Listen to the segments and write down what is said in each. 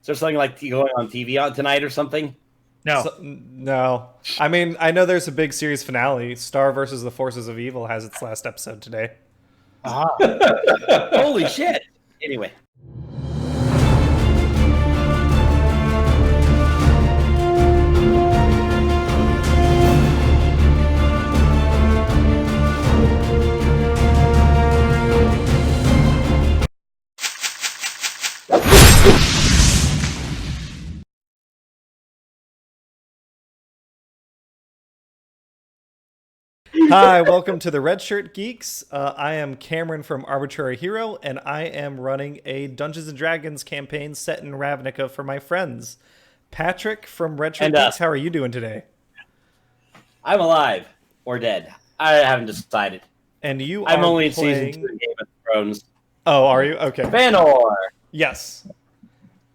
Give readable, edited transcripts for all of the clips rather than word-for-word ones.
Is there something like going on TV tonight or something? No. No. I mean, I know there's a big series finale. Star versus the Forces of Evil has its last episode today. Holy shit. Anyway. Hi, welcome to the Red Shirt Geeks. I am Cameron from Arbitrary Hero, and I am running a Dungeons and Dragons campaign set in Ravnica for my friends. Patrick from Red Shirt Geeks, how are you doing today? I'm alive or dead. I haven't decided. And I'm only in season 2 of Game of Thrones. Oh, are you? Okay. Fëanor! Yes.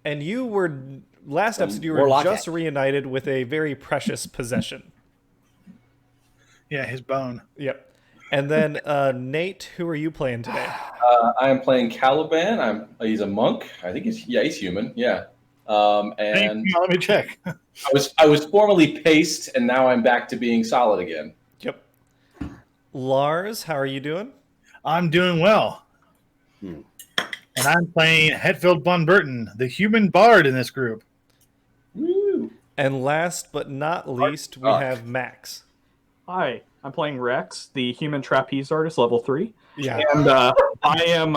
And you were, last episode, you were just reunited with a very precious possession. Yeah, his bone. Yep. And then Nate, who are you playing today? I am playing Caliban. He's a monk. I think he's human. Yeah. And let me check. I was formerly paced, and now I'm back to being solid again. Yep. Lars, how are you doing? I'm doing well. And I'm playing Hetfield Von Burton, the human bard in this group. Woo. And last but not least, we have Max. Hi, I'm playing Rex, the human trapeze artist, level 3. Yeah. And I am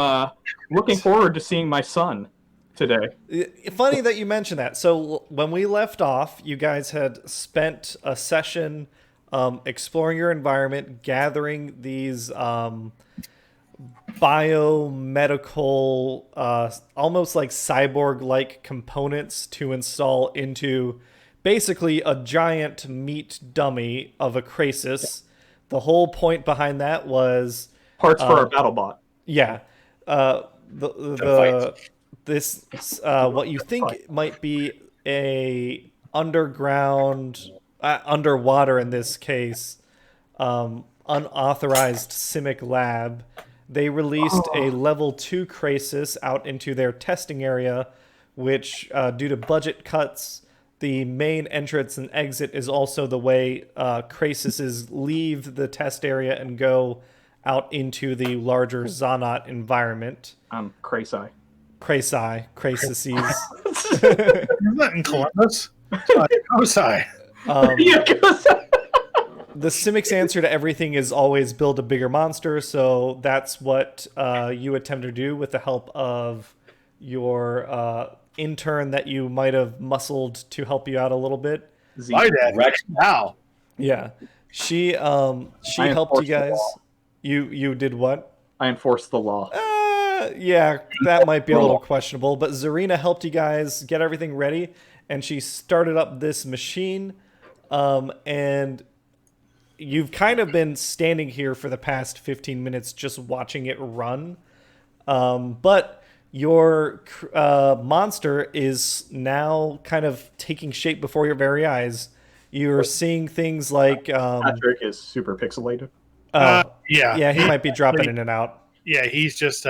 looking forward to seeing my son today. Funny that you mentioned that. So when we left off, you guys had spent a session exploring your environment, gathering these biomedical, almost like cyborg-like components to install into basically a giant meat dummy of a Krasis. The whole point behind that was parts for our battle bot. Yeah. This what you think might be a underground, underwater in this case, unauthorized Simic lab. They released a level 2 Krasis out into their testing area, which due to budget cuts, the main entrance and exit is also the way Krasises leave the test area and go out into the larger Zonot environment. Krasi. Krasises. Isn't that in Columbus? Kosai. The Simic's answer to everything is always build a bigger monster, so that's what you attempt to do with the help of your intern that you might have muscled to help you out a little bit. My dad, Rex. Wow. Yeah, she helped you guys. You did what? I enforced the law. Yeah, that might be a little questionable. But Zarina helped you guys get everything ready, and she started up this machine. And you've kind of been standing here for the past 15 minutes just watching it run. But your monster is now kind of taking shape before your very eyes. You're seeing things like... Patrick is super pixelated. Yeah, he might be dropping in and out. Yeah, he's just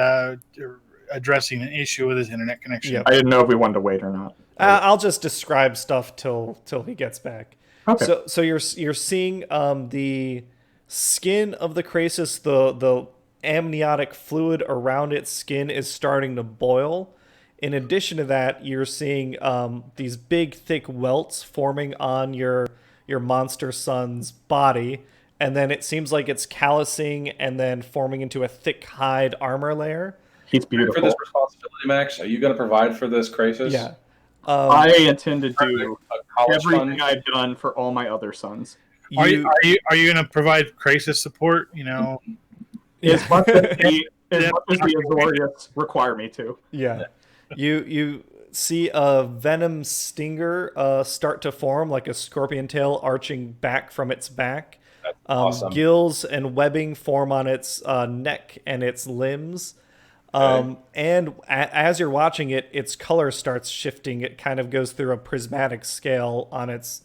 addressing an issue with his internet connection. Yep. I didn't know if we wanted to wait or not. I'll just describe stuff till he gets back. Okay. So you're seeing the skin of the Krasis, the amniotic fluid around its skin is starting to boil. In addition to that, you're seeing these big, thick welts forming on your monster son's body, and then it seems like it's callousing and then forming into a thick hide armor layer. He's beautiful. For this responsibility, Max, are you going to provide for this Krasis? Yeah. I intend to do everything I've done for all my other sons. Are you going to provide Krasis support? You know, as much as the Azorius require me to. Yeah. You see a venom stinger start to form, like a scorpion tail arching back from its back. Awesome. Gills and webbing form on its neck and its limbs. And as you're watching it, its color starts shifting. It kind of goes through a prismatic scale on its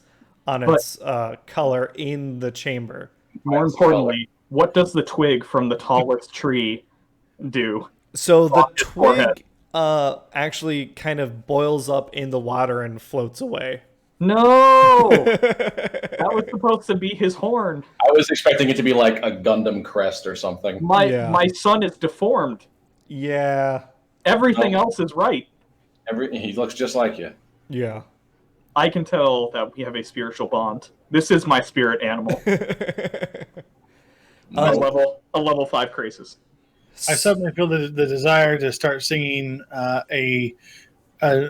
color in the chamber. More importantly, what does the twig from the tallest tree do? So the twig actually kind of boils up in the water and floats away. No! That was supposed to be his horn. I was expecting it to be like a Gundam crest or something. My son is deformed. Yeah. Everything else is right. He looks just like you. Yeah. I can tell that we have a spiritual bond. This is my spirit animal. A level 5 crisis. I suddenly feel the desire to start singing a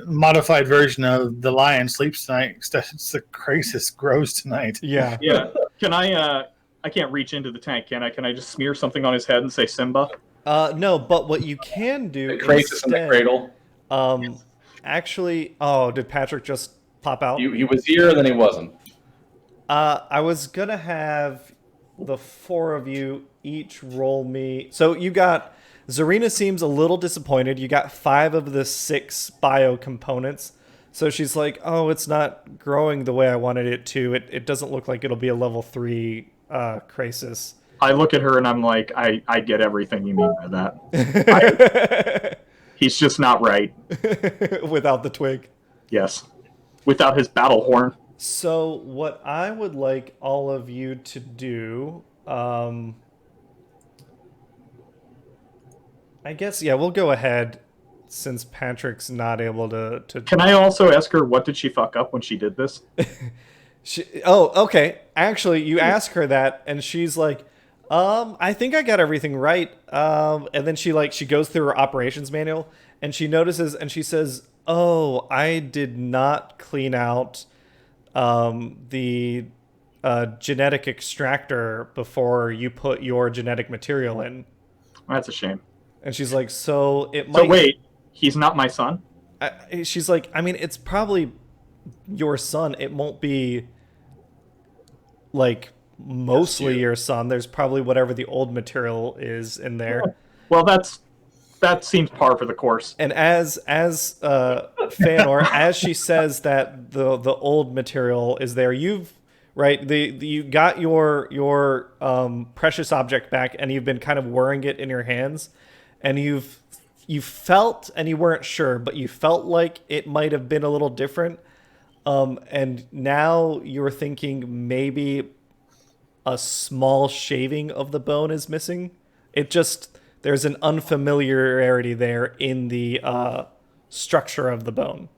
modified version of "The Lion Sleeps Tonight." It's the crisis grows tonight. Yeah. Yeah. Can I can't reach into the tank, can I? Can I just smear something on his head and say Simba? No, but what you can do The crisis in the cradle. Actually, did Patrick just pop out? He was here and then he wasn't. I was gonna have the 4 of you each roll me. So you got Zarina seems a little disappointed. You got 5 of the 6 bio components. So she's like, "Oh, it's not growing the way I wanted it to. It doesn't look like it'll be a level 3 crisis." I look at her and I'm like, I get everything you mean by that. He's just not right. Without the twig. Yes. Without his battle horn. So what I would like all of you to do, I guess, yeah, we'll go ahead since Patrick's not able to... Can I also ask her what did she fuck up when she did this? Okay. Actually, you ask her that, and she's like, I think I got everything right. And then she goes through her operations manual, and she notices, and she says, "Oh, I did not clean out the genetic extractor before you put your genetic material in." That's a shame. And she's like, "So it might..." So wait, he's not my son? She's like, "I mean, it's probably your son. It won't be like mostly your son. There's probably whatever the old material is in there." Well, that seems par for the course. And as Feanor, as she says that the old material is there, you got your precious object back, and you've been kind of whirring it in your hands, and you felt, and you weren't sure, but you felt like it might have been a little different, and now you're thinking maybe a small shaving of the bone is missing. There's an unfamiliarity there in the structure of the bone.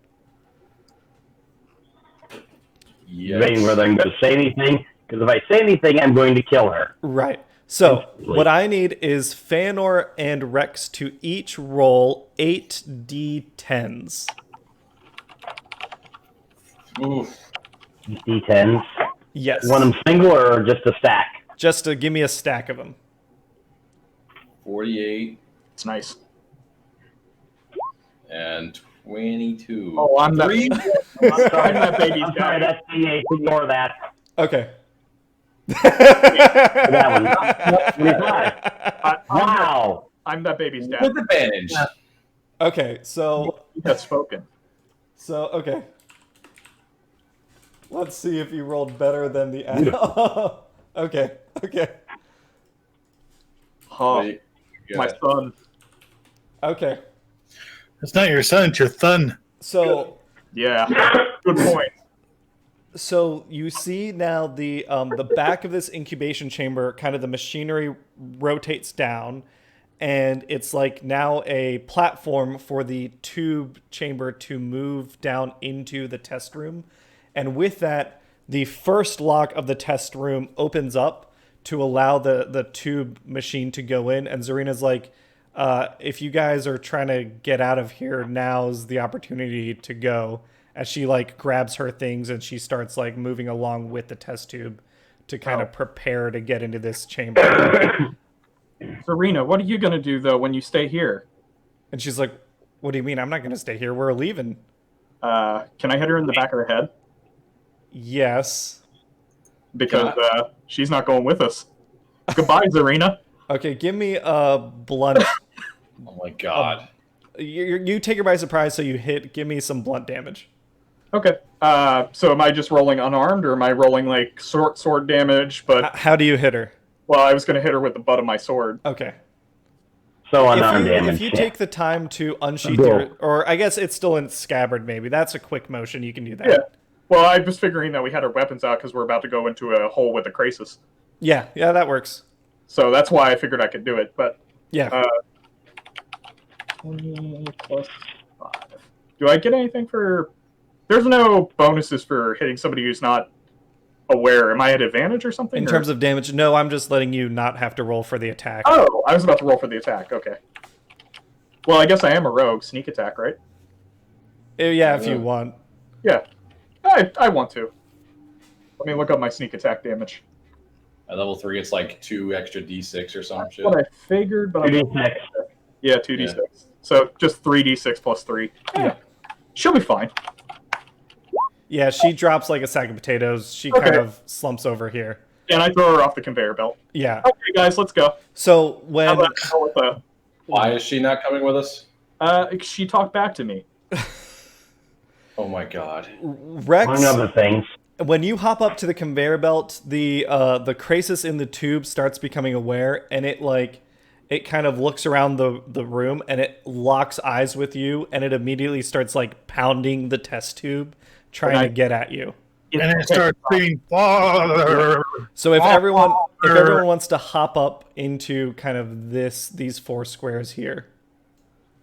Yes. Waiting whether I'm going to say anything, because if I say anything, I'm going to kill her. Right. So what I need is Feanor and Rex to each roll 8d10s. Oof. D10s. Yes. You want them single or just a stack? Just to give me a stack of them. 48 It's nice. and 22. Oh, I'm that, Three? I'm that baby's I'm sorry, dad. that's D8. Ignore that. Okay. That one. 25. Wow. I'm that baby's dad. With advantage. Okay, so That's spoken. okay. Let's see if you rolled better than the Okay. Oh, Wait, you my got it. son. Okay. It's not your son, it's your thun. So Yeah. Good point. So you see now the back of this incubation chamber, kind of the machinery rotates down, and it's like now a platform for the tube chamber to move down into the test room. And with that, the first lock of the test room opens up to allow the tube machine to go in. And Zarina's like, if you guys are trying to get out of here, now's the opportunity to go. As she grabs her things and she starts moving along with the test tube to kind of prepare to get into this chamber. Serena, what are you going to do, though, when you stay here? And she's like, "What do you mean? I'm not going to stay here. We're leaving." Can I hit her in the back of the head? Yes. Because she's not going with us. Goodbye, Zarina. Okay, give me a blunt. Oh my god. You take her by surprise, so you hit. Give me some blunt damage. Okay. So am I just rolling unarmed, or am I rolling sword damage? But How do you hit her? well, I was going to hit her with the butt of my sword. Okay. So on if non-damage. you take the time to unsheath Go. your, or I guess it's still in scabbard. Maybe that's a quick motion. You can do that. Yeah. Well, I was figuring that we had our weapons out because we're about to go into a hole with a crisis. Yeah, that works. So that's why I figured I could do it. But Yeah. 20 plus 5. Do I get anything for... There's no bonuses for hitting somebody who's not aware. Am I at advantage or something? In terms of damage, no, I'm just letting you not have to roll for the attack. Oh, I was about to roll for the attack. Okay. Well, I guess I am a rogue. Sneak attack, right? Yeah, if you want. Yeah. I want to. Let me look up my sneak attack damage. At level 3, it's like 2 extra d6 or some That's shit. what I figured, but 2d6. Yeah, 2d6. So just 3d6 plus 3. Yeah. She'll be fine. Yeah, she drops like a sack of potatoes. She kind of slumps over here. And I throw her off the conveyor belt. Yeah. Okay, guys, let's go. So when How about go with the... Why is she not coming with us? She talked back to me. Oh my god. Rex, Among other things. when you hop up to the conveyor belt, the Krasis in the tube starts becoming aware, and it kind of looks around the room, and it locks eyes with you, and it immediately starts like pounding the test tube, trying to get at you. And it starts being father. So if everyone wants to hop up into kind of these 4 squares here.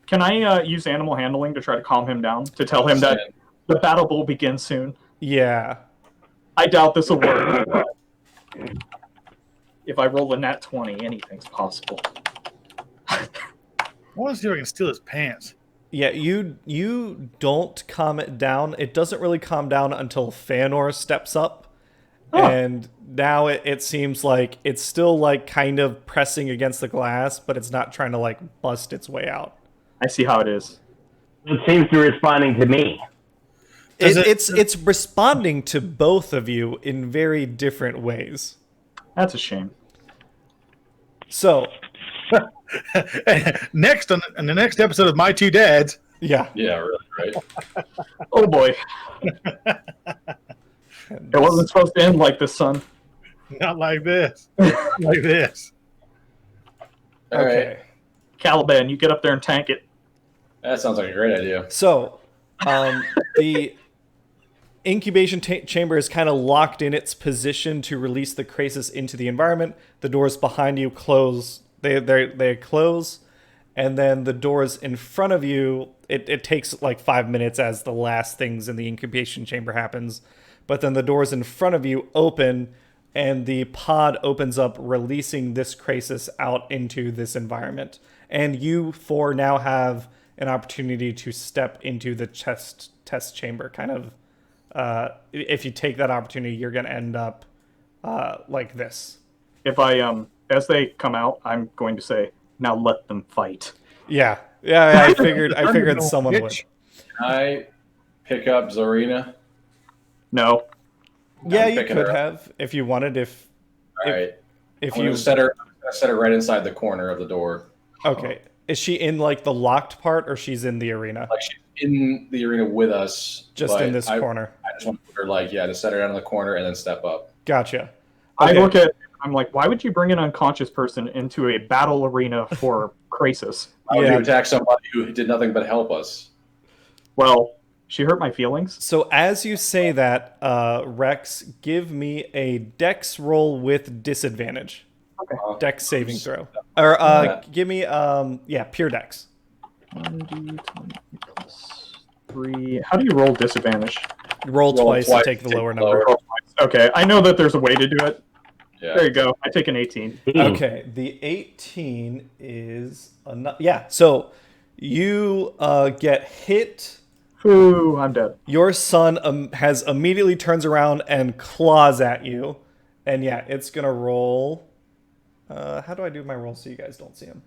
Can I use animal handling to try to calm him down? To tell him that the battle will begin soon? Yeah. I doubt this will work. But if I roll a nat 20, anything's possible. I want to see if I can steal his pants. Yeah, you don't calm it down. It doesn't really calm down until Feanor steps up. Oh. And now it seems like it's still like kind of pressing against the glass, but it's not trying to like bust its way out. I see how it is. It seems to be responding to me. It's responding to both of you in very different ways. That's a shame. So Next on the next episode of My Two Dads. yeah. Yeah, really, right? Oh boy. It wasn't supposed to end like this, son. Not like this. Like this. All Okay. right. Caliban, you get up there and tank it. That sounds like a great idea. So, the incubation chamber is kind of locked in its position to release the Krasis into the environment. The doors behind you close. They close, and then the doors in front of you, it takes like 5 minutes as the last things in the incubation chamber happens. But then the doors in front of you open, and the pod opens up, releasing this Krasis out into this environment. And you 4 now have an opportunity to step into the test chamber. Kind of, if you take that opportunity, you're going to end up like this. If I as they come out, I'm going to say, "Now let them fight." Yeah. I figured someone would. Bitch. Can I pick up Zarina? No. Yeah, I'm you picking could her up. have if you wanted. All right. If I'm you gonna set her right inside the corner of the door. okay, is she in like the locked part, or she's in the arena? Like she's in the arena with us. Just but in this corner. I just want to put her to set her down in the corner and then step up. Gotcha. I Okay. look at. I'm like, why would you bring an unconscious person into a battle arena for Krasis? Why would Yeah. you attack somebody who did nothing but help us? Well, she hurt my feelings. So as you say that, Rex, give me a Dex roll with disadvantage. Okay. Dex saving throw, or give me pure Dex. 1d20 plus 3. How do you roll disadvantage? Roll twice to take the lower number. Okay, I know that there's a way to do it. Yeah. There you go. I take an 18. Okay, the 18 is enough. Yeah, so you get hit. Ooh, I'm dead. Your son has immediately turns around and claws at you, and yeah, it's gonna roll. How do I do my roll so you guys don't see him?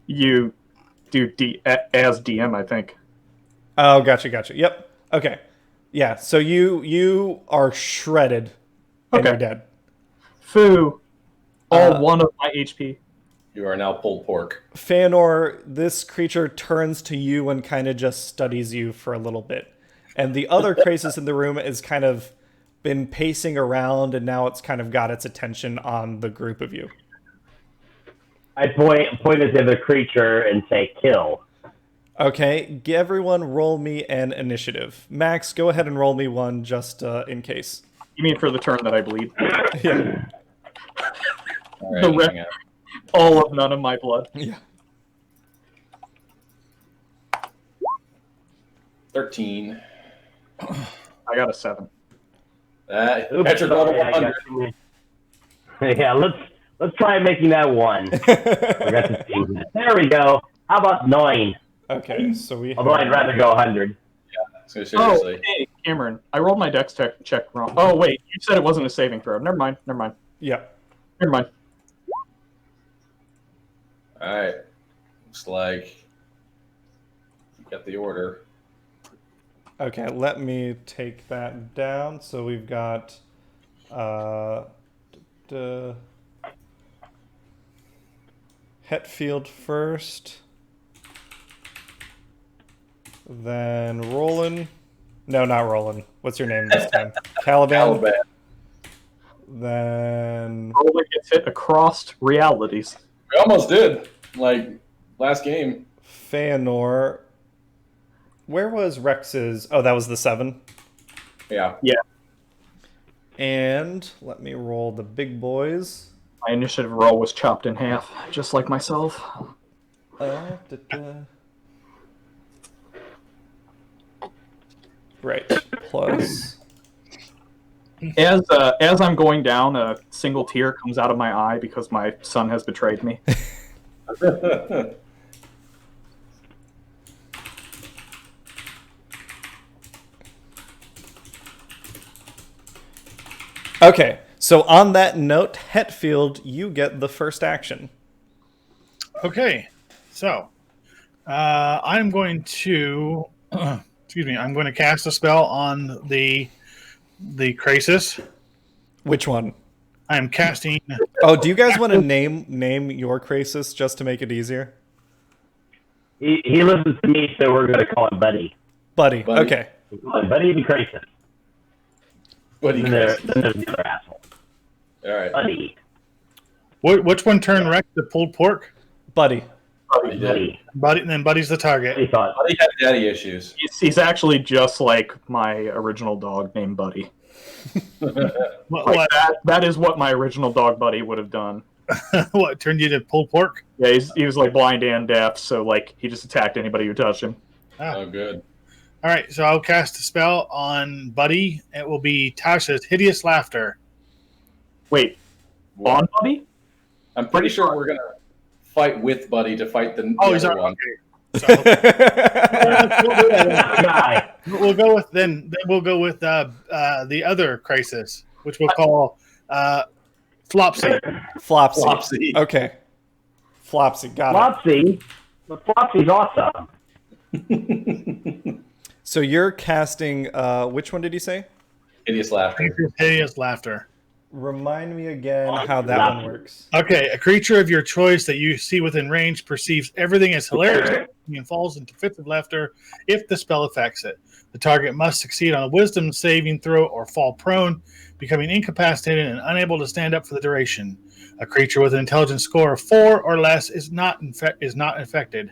You do as DM, I think. Oh, gotcha. Yep. Okay. Yeah. So you are shredded, and Okay. you're dead. Foo. All 1 of my HP. You are now pulled pork. Feanor, this creature turns to you and kind of just studies you for a little bit. And the other Krasis in the room is kind of been pacing around, and now it's kind of got its attention on the group of you. I point at the other creature and say kill. Okay, everyone roll me an initiative. Max, go ahead and roll me one just in case. You mean for the turn that I bleed? Yeah. All right, The rest- hang on. All of none of my blood. Yeah. 13. I got a 7. Oops, Patrick rolled a sorry, I 100. got- Yeah, let's try making that 1. Forgot to change that. There we go. How about 9? Okay, so we Although I'd rather go 100. So seriously. Oh, hey, Cameron. I rolled my dex check wrong. Oh, wait. You said it wasn't a saving throw. Never mind. Yeah. Never mind. All right. Looks like you got the order. Okay, let me take that down. So we've got Hetfield first. Then Roland. No, not Roland. What's your name this time? Caliban. Caliban. Then Roland gets hit across realities. We almost did. Like last game. Feanor. Where was Rex's? Oh, that was the 7. Yeah. And let me roll the big boys. My initiative roll was chopped in half, just like myself. Right. Plus. As I'm going down, a single tear comes out of my eye because my son has betrayed me. Okay. So on that note, Hetfield, you get the first action. Okay, so I'm going to excuse me. I'm going to cast a spell on the Krasis. Which one? I am casting. Oh, do you guys want to name your Krasis just to make it easier? He listens to me, so we're going to call him Buddy. Buddy. Buddy. Okay. We call him Buddy the Crisis. Buddy. Then there's the other asshole. All right. Buddy. Which one turned Rex the pulled pork? Buddy. Buddy did. Buddy. Buddy, and then Buddy's the target. Buddy thought. Buddy had daddy issues. He's actually just like my original dog named Buddy. Like that is what my original dog Buddy would have done. What turned you to pulled pork? Yeah, he was like blind and deaf, so like he just attacked anybody who touched him. Oh, good. All right, so I'll cast a spell on Buddy. It will be Tasha's Hideous Laughter. Wait, on Buddy? I'm pretty sure we're gonna fight with Buddy to fight the He's other on. one. Okay. Guy. We'll go with the other Crisis, which we'll call Flopsy. Flopsy. Flopsy. Okay. Flopsy. Got Flopsy. But Flopsy's awesome. it. So you're casting. Which one did you say? Hideous laughter. Hideous Laughter. Remind me again how that one works. Okay, a creature of your choice that you see within range perceives everything as hilarious and falls into fits of laughter if the spell affects it. The target must succeed on a wisdom saving throw or fall prone, becoming incapacitated and unable to stand up for the duration. A creature with an intelligence score of 4 or less is not affected.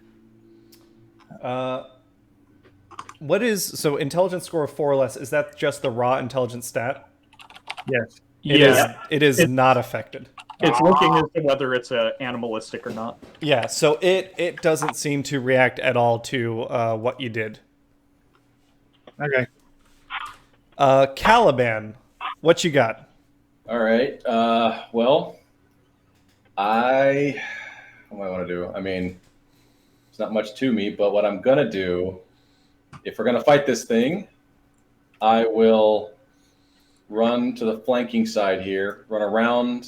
What is so intelligence score of 4 or less? Is that just the raw intelligence stat? Yes. It is not affected. It's looking as to whether it's animalistic or not. Yeah, so it doesn't seem to react at all to what you did. Okay. Caliban, what you got? All right. Well, what do I want to do? I mean, it's not much to me, but what I'm gonna do, if we're gonna fight this thing, I will run to the flanking side here, run around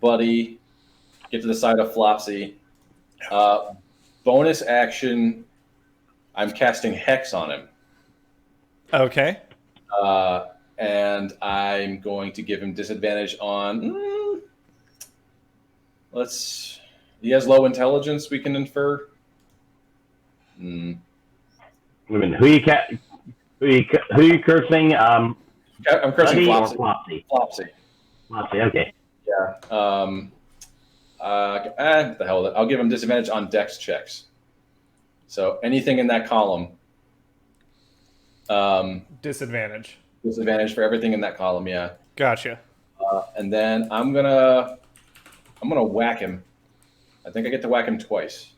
Buddy, get to the side of Flopsy. Bonus action, I'm casting Hex on him. Okay. And I'm going to give him disadvantage on. He has low intelligence, we can infer. I mean, who you cursing? I'm cursing Buddy or Flopsy. Flopsy? Flopsy. Flopsy, okay. Yeah. What the hell with it. I'll give him disadvantage on dex checks. So anything in that column. Disadvantage. Disadvantage for everything in that column, yeah. Gotcha. And then I'm gonna whack him. I think I get to whack him twice.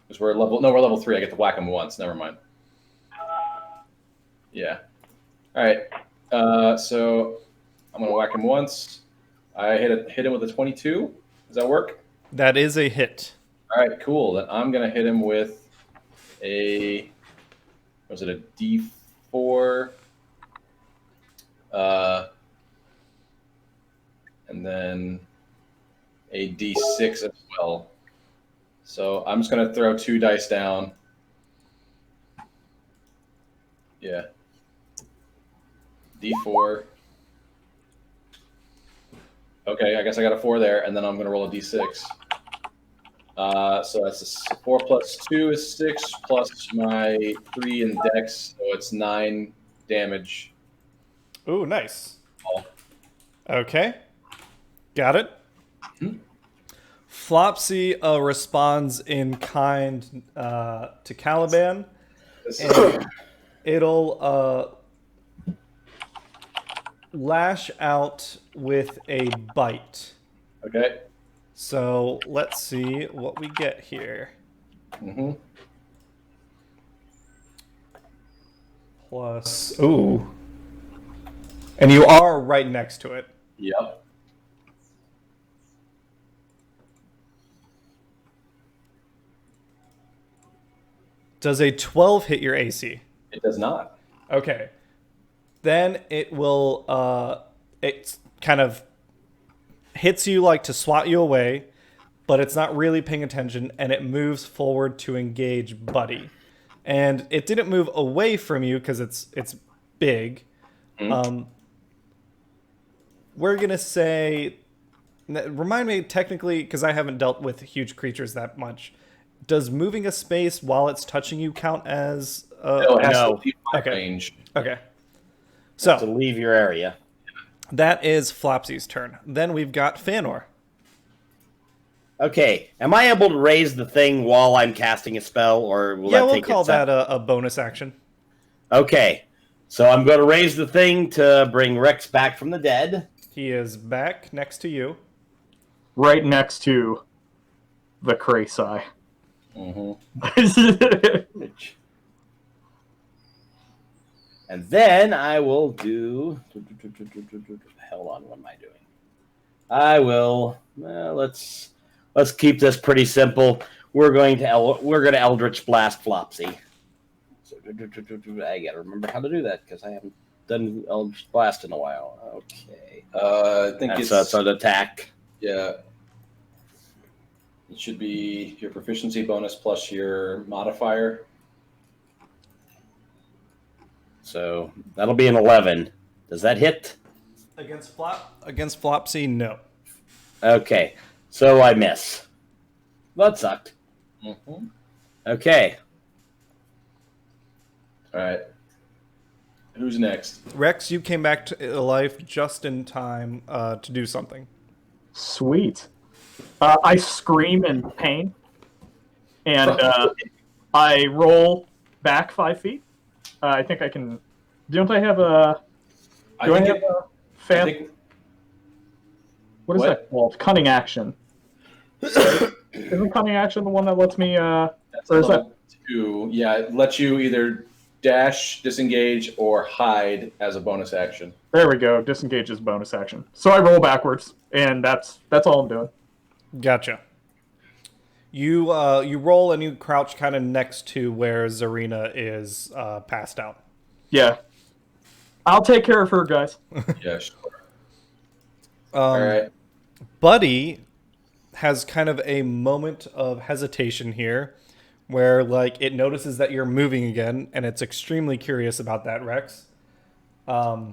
Because we're level 3. I get to whack him once. Never mind. Yeah. All right. So I'm gonna whack him once. I hit him with a 22. Does that work? That is a hit. All right, cool. Then I'm gonna hit him with a D4, and then a D6 as well. So I'm just gonna throw 2 dice down. Yeah. D4. Okay, I guess I got a 4 there, and then I'm gonna roll a D6. So that's 4 plus 2 is 6, plus my 3 in dex, so it's 9 damage. Ooh, nice. Okay. Got it. Flopsy responds in kind to Caliban, and it'll lash out with a bite. Okay. So let's see what we get here. Mm-hmm. Plus, ooh. And you are right next to it. Yep. Does a 12 hit your AC? It does not. Okay. Then it will, it kind of hits you like to swat you away, but it's not really paying attention, and it moves forward to engage Buddy. And it didn't move away from you because it's big. We're going to say, remind me technically, because I haven't dealt with huge creatures that much, does moving a space while it's touching you count as... No, it has no. to leave my Okay. range. Okay. To So, leave your area. that is Flopsy's turn. Then we've got Fanor. Okay. Am I able to raise the thing while I'm casting a spell, or will Yeah, that we'll take call its time? that a bonus action. Okay. So I'm going to raise the thing to bring Rex back from the dead. He is back next to you. Right next to the Craci. Mm-hmm. And then I will do... Hold on, what am I doing? I will... let's keep this pretty simple. We're going to Eldritch Blast Flopsy. So I gotta remember how to do that because I haven't done Eldritch Blast in a while. Okay. I think That's an attack. Yeah. It should be your proficiency bonus plus your modifier. So that'll be an 11. Does that hit? Against Flopsy, no. Okay. So I miss. That sucked. Mm-hmm. Okay. All right. Who's next? Rex, you came back to life just in time to do something. Sweet. I scream in pain, and I roll back 5 feet. I think I can. Don't I have a? Do I have a fan? What is that called? Cunning action. Isn't cunning action the one that lets me? That's or is that? 2. Yeah, it lets you either dash, disengage, or hide as a bonus action. There we go. Disengage is bonus action. So I roll backwards, and that's all I'm doing. Gotcha. You roll and you crouch kind of next to where Zarina is passed out. Yeah. I'll take care of her, guys. Yeah, sure. All right. Buddy has kind of a moment of hesitation here where like it notices that you're moving again and it's extremely curious about that, Rex. But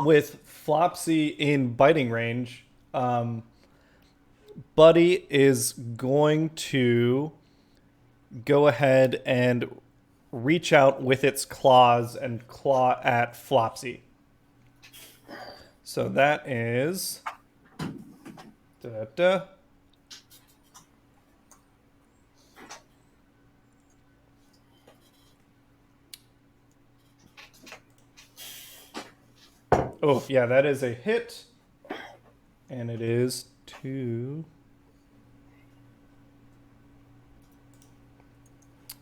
with Flopsy in biting range, Buddy is going to go ahead and reach out with its claws and claw at Flopsy. So that is Da-da. Oh, yeah, that is a hit. And it is 2.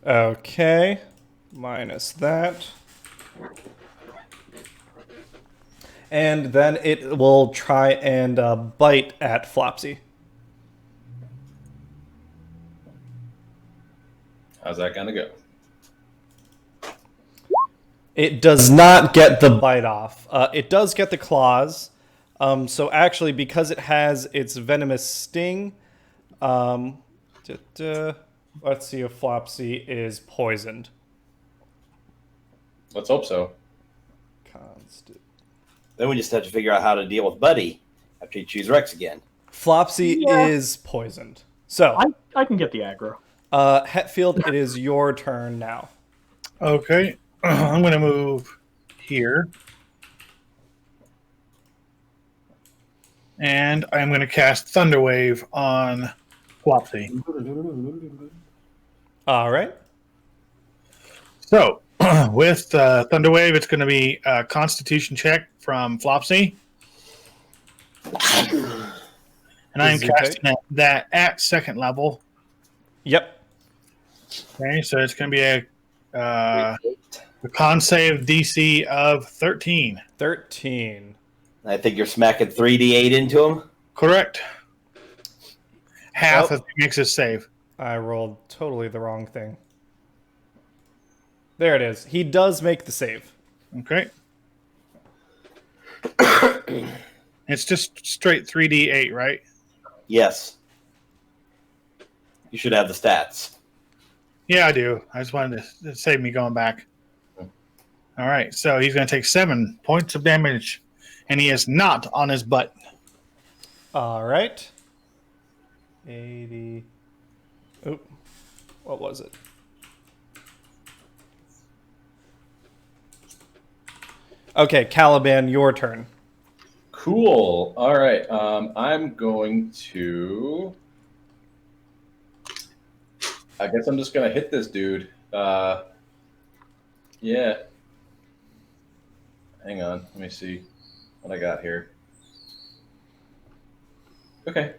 Okay. Minus that. And then it will try and bite at Flopsy. How's that gonna go? It does not get the bite off. It does get the claws. So actually, because it has its venomous sting, let's see if Flopsy is poisoned. Let's hope so. Constant. Then we just have to figure out how to deal with Buddy after you choose Rex again. Flopsy is poisoned. So, I can get the aggro. Hetfield, it is your turn now. Okay. I'm going to move here. And I'm going to cast Thunderwave on Flopsy. All right. So, with Thunderwave, it's going to be a Constitution check from Flopsy. And I am casting that at second level. Yep. Okay, so it's going to be a con save DC of 13. 13. I think you're smacking 3d8 into him. Correct. Half if he makes his save. I rolled totally the wrong thing. There it is. He does make the save. Okay. It's just straight 3d8, right? Yes. You should have the stats. Yeah, I do. I just wanted to save me going back. All right, so he's going to take 7 points of damage, and he is not on his butt. All right. 80. Oop. What was it? Okay, Caliban, your turn. Cool. All right. I'm going to. I guess I'm just gonna hit this dude. Yeah. Hang on. Let me see what I got here. Okay.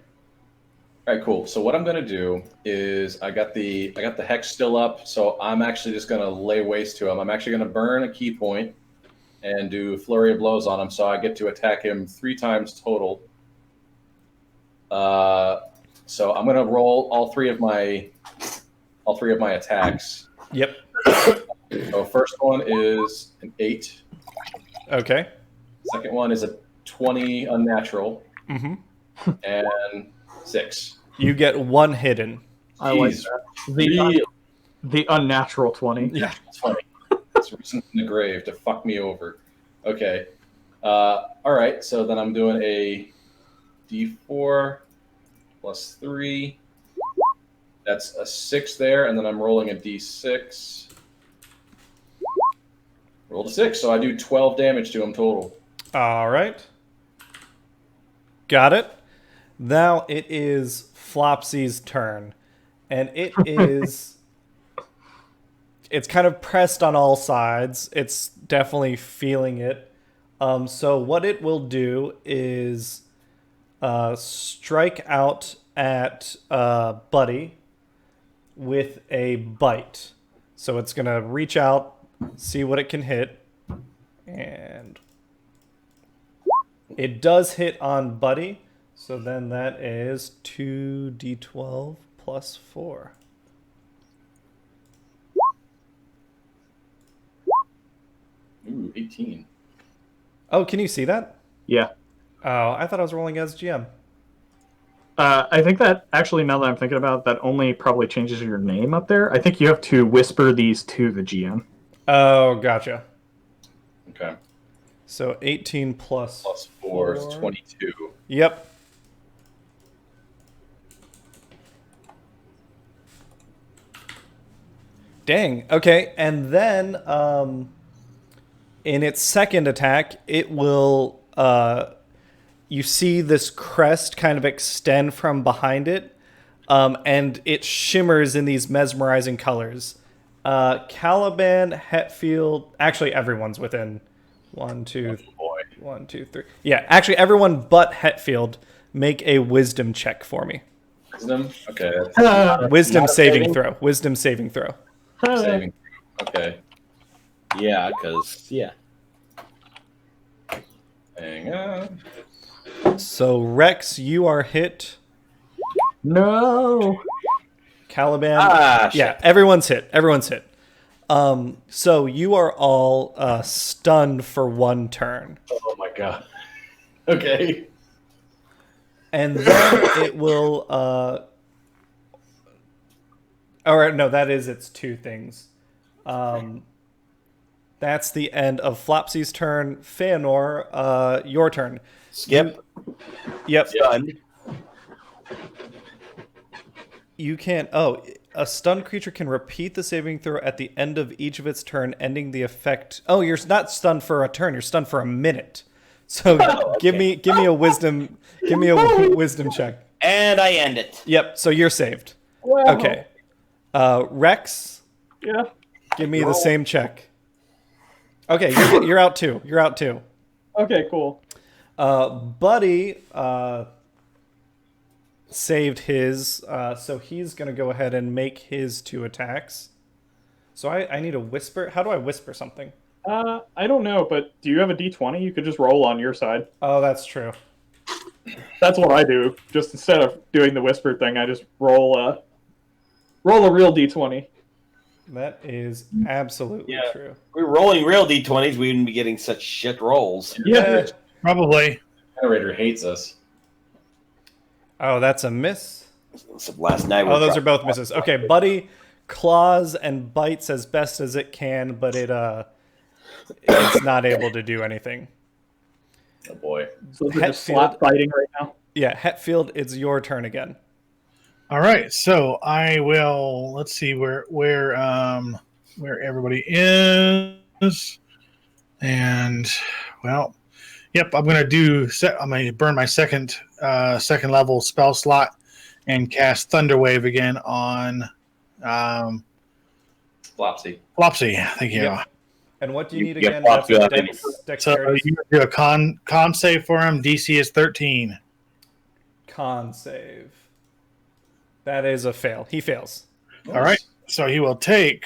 All right. Cool. So what I'm gonna do is I got the hex still up, so I'm actually just gonna lay waste to him. I'm actually gonna burn a key point and do flurry of blows on him, so I get to attack him 3 times total. So I'm gonna roll all three of my attacks. Yep. So first one is an 8. Okay. Second one is a 20 unnatural, Mm-hmm. and 6. You get 1 hidden. I like Jeez. that. The unnatural 20. Yeah. 20. It's risen from the grave to fuck me over. Okay. All right. So then I'm doing a D4 plus 3. That's a 6 there, and then I'm rolling a D6. Rolled a 6, so I do 12 damage to him total. All right. Got it. Now it is Flopsy's turn. And it is... It's kind of pressed on all sides. It's definitely feeling it. So what it will do is strike out at Buddy with a bite. So it's going to reach out, see what it can hit. And it does hit on Buddy. So then that is 2d12 plus 4. Ooh, 18. Oh, can you see that? Yeah. Oh, I thought I was rolling as GM. I think that actually, now that I'm thinking about it, that only probably changes your name up there. I think you have to whisper these to the GM. Oh, gotcha. Okay. So 18 plus... Plus 4 is 22. Yep. Dang. Okay, and then in its second attack, it will you see this crest kind of extend from behind it, and it shimmers in these mesmerizing colors. Caliban, Hetfield, actually everyone's within 1, 2, 1, 2, 3. Yeah, actually everyone but Hetfield make a wisdom check for me. Wisdom? Okay. Wisdom Not a saving throw. Wisdom saving throw. Saving. Okay. Yeah, because Hang on. So Rex, you are hit. No. Caliban. shit. Yeah, everyone's hit. Everyone's hit. So you are all stunned for 1 turn. Oh my god. Okay. And then it will or no, that is its 2 things. That's the end of Flopsy's turn. Feanor, your turn. Skip. Yep. Done. You can a stunned creature can repeat the saving throw at the end of each of its turn, ending the effect. Oh, you're not stunned for a turn, you're stunned for a minute. So give me a wisdom wisdom check. And I end it. Yep, so you're saved. Wow. Okay. Rex, Yeah. give me the same check. Okay, you're out too. You're out too. Okay, cool. Buddy saved his, so he's going to go ahead and make his 2 attacks. So I need a whisper. How do I whisper something? I don't know, but do you have a D20? You could just roll on your side. Oh, that's true. That's what I do. Just instead of doing the whisper thing, I just roll a real D20. That is absolutely true. If we were rolling real D20s, we wouldn't be getting such shit rolls. Yeah. Probably. Generator hates us. Oh, that's a miss. So last night. Oh, those are both misses. Okay, Buddy claws and bites as best as it can, but it's not able to do anything. Oh boy. So they're just slap fighting right now. Yeah, Hetfield, it's your turn again. All right, so I will. Let's see where everybody is, and well, yep. I'm gonna burn my second level spell slot and cast Thunderwave again on Flopsy. Flopsy. Thank you. Yep. And what do you need get again? Flopsy That's out a of dex, So dexterity you do a con save for him. DC is 13. con save. That is a fail. He fails. Nice. All right, so he will take.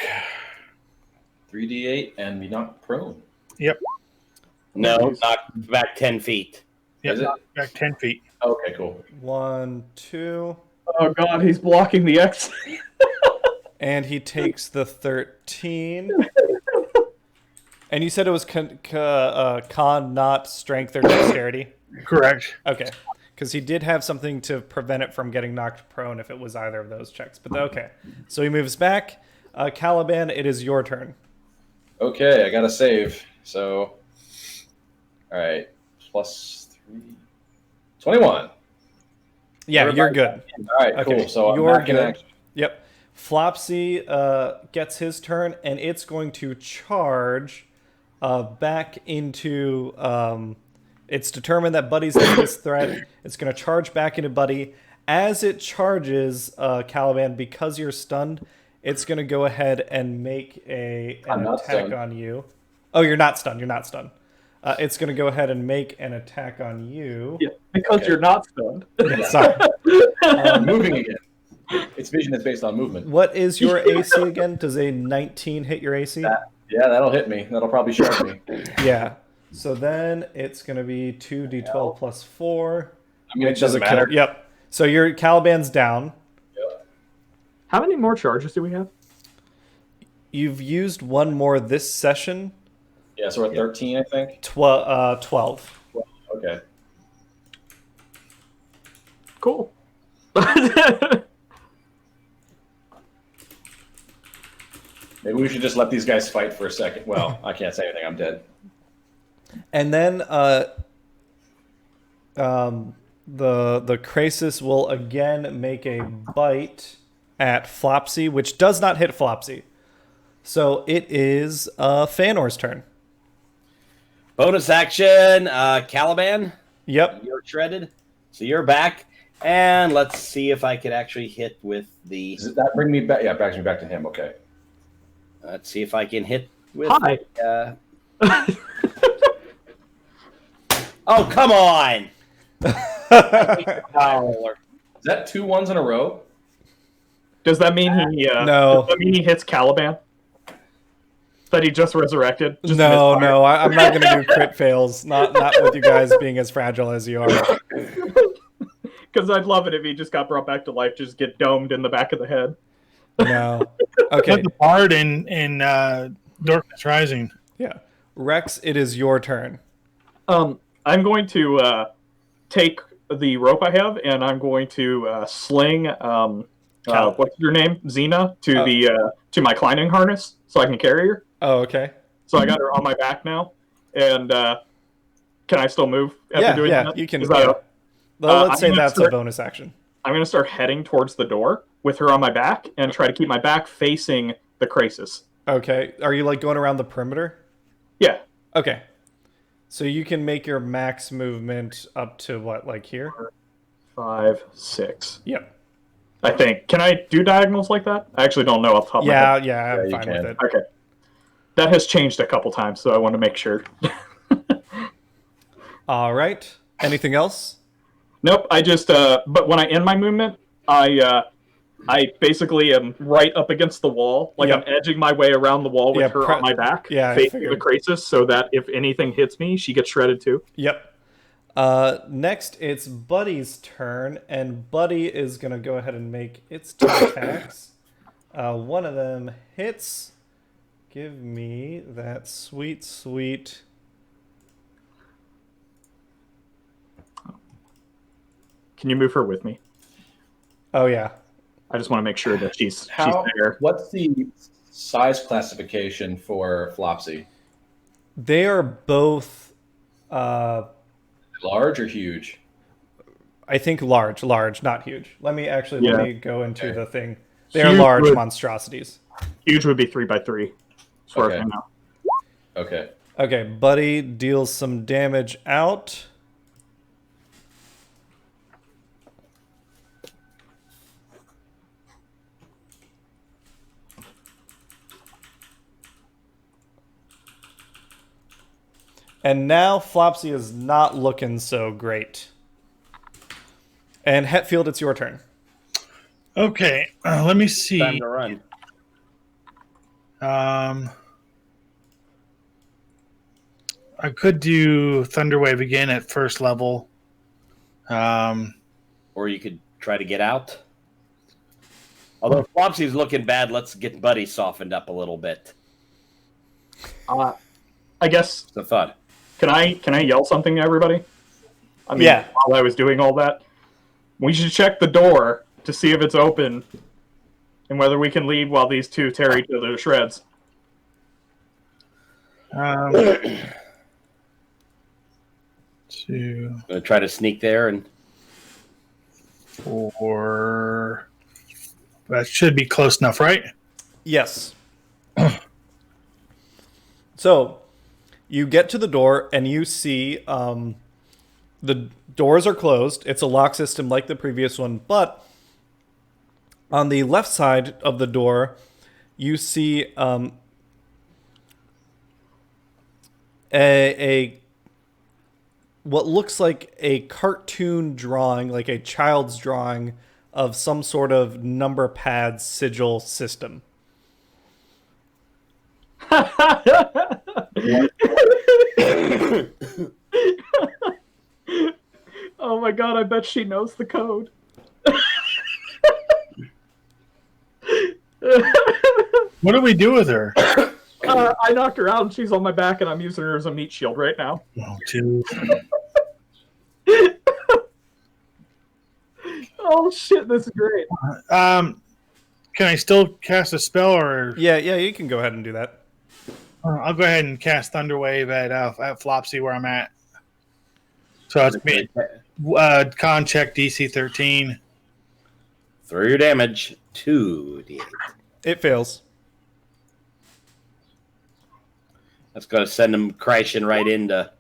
3d8 and be knocked prone. Yep. No, knock back 10 feet. Yep. Is it? Back 10 feet. Okay, cool. 1, 2, Oh god, he's blocking the X. and he takes the 13. And you said it was con, not strength or dexterity? Correct. Okay. Because he did have something to prevent it from getting knocked prone if it was either of those checks. But okay. So he moves back. Caliban, it is your turn. Okay, I got to save. So, all right, plus 3. 21. Yeah, you're good. All right, Okay, cool. So you're I'm back in good. action. Yep. Flopsy gets his turn, and it's going to charge back into... it's determined that Buddy's the biggest threat. It's going to charge back into Buddy. As it charges, Caliban, because you're stunned, it's going to go ahead and make an not attack stunned. on you. Oh, you're not stunned. You're not stunned. It's going to go ahead and make an attack on you. Yeah, because Okay. you're not stunned. Sorry. Moving again. Its vision is based on movement. What is your AC again? Does a 19 hit your AC? Yeah, that'll hit me. That'll probably shard me. Yeah. So then it's going to be 2d12 plus 4. I mean, it Which is doesn't a kill. matter. Yep. So your Caliban's down. How many more charges do we have? You've used one more this session. Yeah, so we're at 13, I think. 12. Okay. Cool. Maybe we should just let these guys fight for a second. Well, I can't say anything. I'm dead. And then the Krasis will again make a bite at Flopsy, which does not hit Flopsy. So it is Feanor's turn. Bonus action, Caliban. Yep. You're shredded. So you're back. And let's see if I could actually hit with the. Does that bring me back? Yeah, it brings me back to him. Okay. Let's see if I can hit with. Hi. Oh, come on! Is that 2 ones in a row? Does that mean he? No. Does that mean he hits Caliban? That he just resurrected? Just No, misfired? no, I'm not going to do crit fails. Not with you guys being as fragile as you are. Because I'd love it if he just got brought back to life, just get domed in the back of the head. No. Okay. Like the bard in Darkness Rising. Yeah. Rex, it is your turn. I'm going to take the rope I have, and I'm going to sling. What's your name? Xena to to my climbing harness, so I can carry her. Oh, okay. So I got her on my back now, and can I still move after doing that? You can. Is that Well, let's say I'm gonna that's a start- bonus action. I'm going to start heading towards the door with her on my back and try to keep my back facing the crisis. Okay. Are you like going around the perimeter? Yeah. Okay. So you can make your max movement up to what, like here? 5, 6. Yep. I think. Can I do diagonals like that? I actually don't know off the top of my head. Yeah, I'm you fine with can. it. Okay. That has changed a couple times, so I want to make sure. All right. Anything else? Nope. I just. But when I end my movement, I basically am right up against the wall, like Yep. I'm edging my way around the wall with Yeah, her on my back, yeah, I facing the figured. crisis, so that if anything hits me, she gets shredded too. Yep. Next, it's Buddy's turn, and Buddy is going to go ahead and make its 2 attacks. One of them hits. Give me that sweet, sweet... Can you move her with me? Oh, yeah. I just want to make sure that she's How? there. What's the size classification for Flopsy? They are both, Large or huge? I think large, not huge. Let me go into the thing. They are Huge large would- monstrosities. Huge would be 3x3. As far as Okay. I know. Okay. Okay, Buddy deals some damage out. And now Flopsy is not looking so great. And Hetfield, it's your turn. Okay, let me see. Time to run. I could do Thunderwave again at first level. Or you could try to get out. Although Flopsy's looking bad, let's get Buddy softened up a little bit. I guess It's a thought. can I yell something to everybody? I mean, Yeah. while I was doing all that, we should check the door to see if it's open and whether we can leave while these two tear each other to shreds. Two, Gonna try to sneak there and 4. That should be close enough, right? Yes. So, you get to the door and you see the doors are closed. It's a lock system like the previous one, but on the left side of the door, you see a what looks like a cartoon drawing, like a child's drawing of some sort of number pad sigil system. Oh my god, I bet she knows the code. What do we do with her? I knocked her out and she's on my back and I'm using her as a meat shield right now. Oh, 2. Oh shit, this is great. Can I still cast a spell, or Yeah, you can go ahead and do that. I'll go ahead and cast Thunderwave at Flopsy where I'm at. So it's me. Con check DC 13. throw your damage. 2d8. It fails. That's gonna send him crashing right into.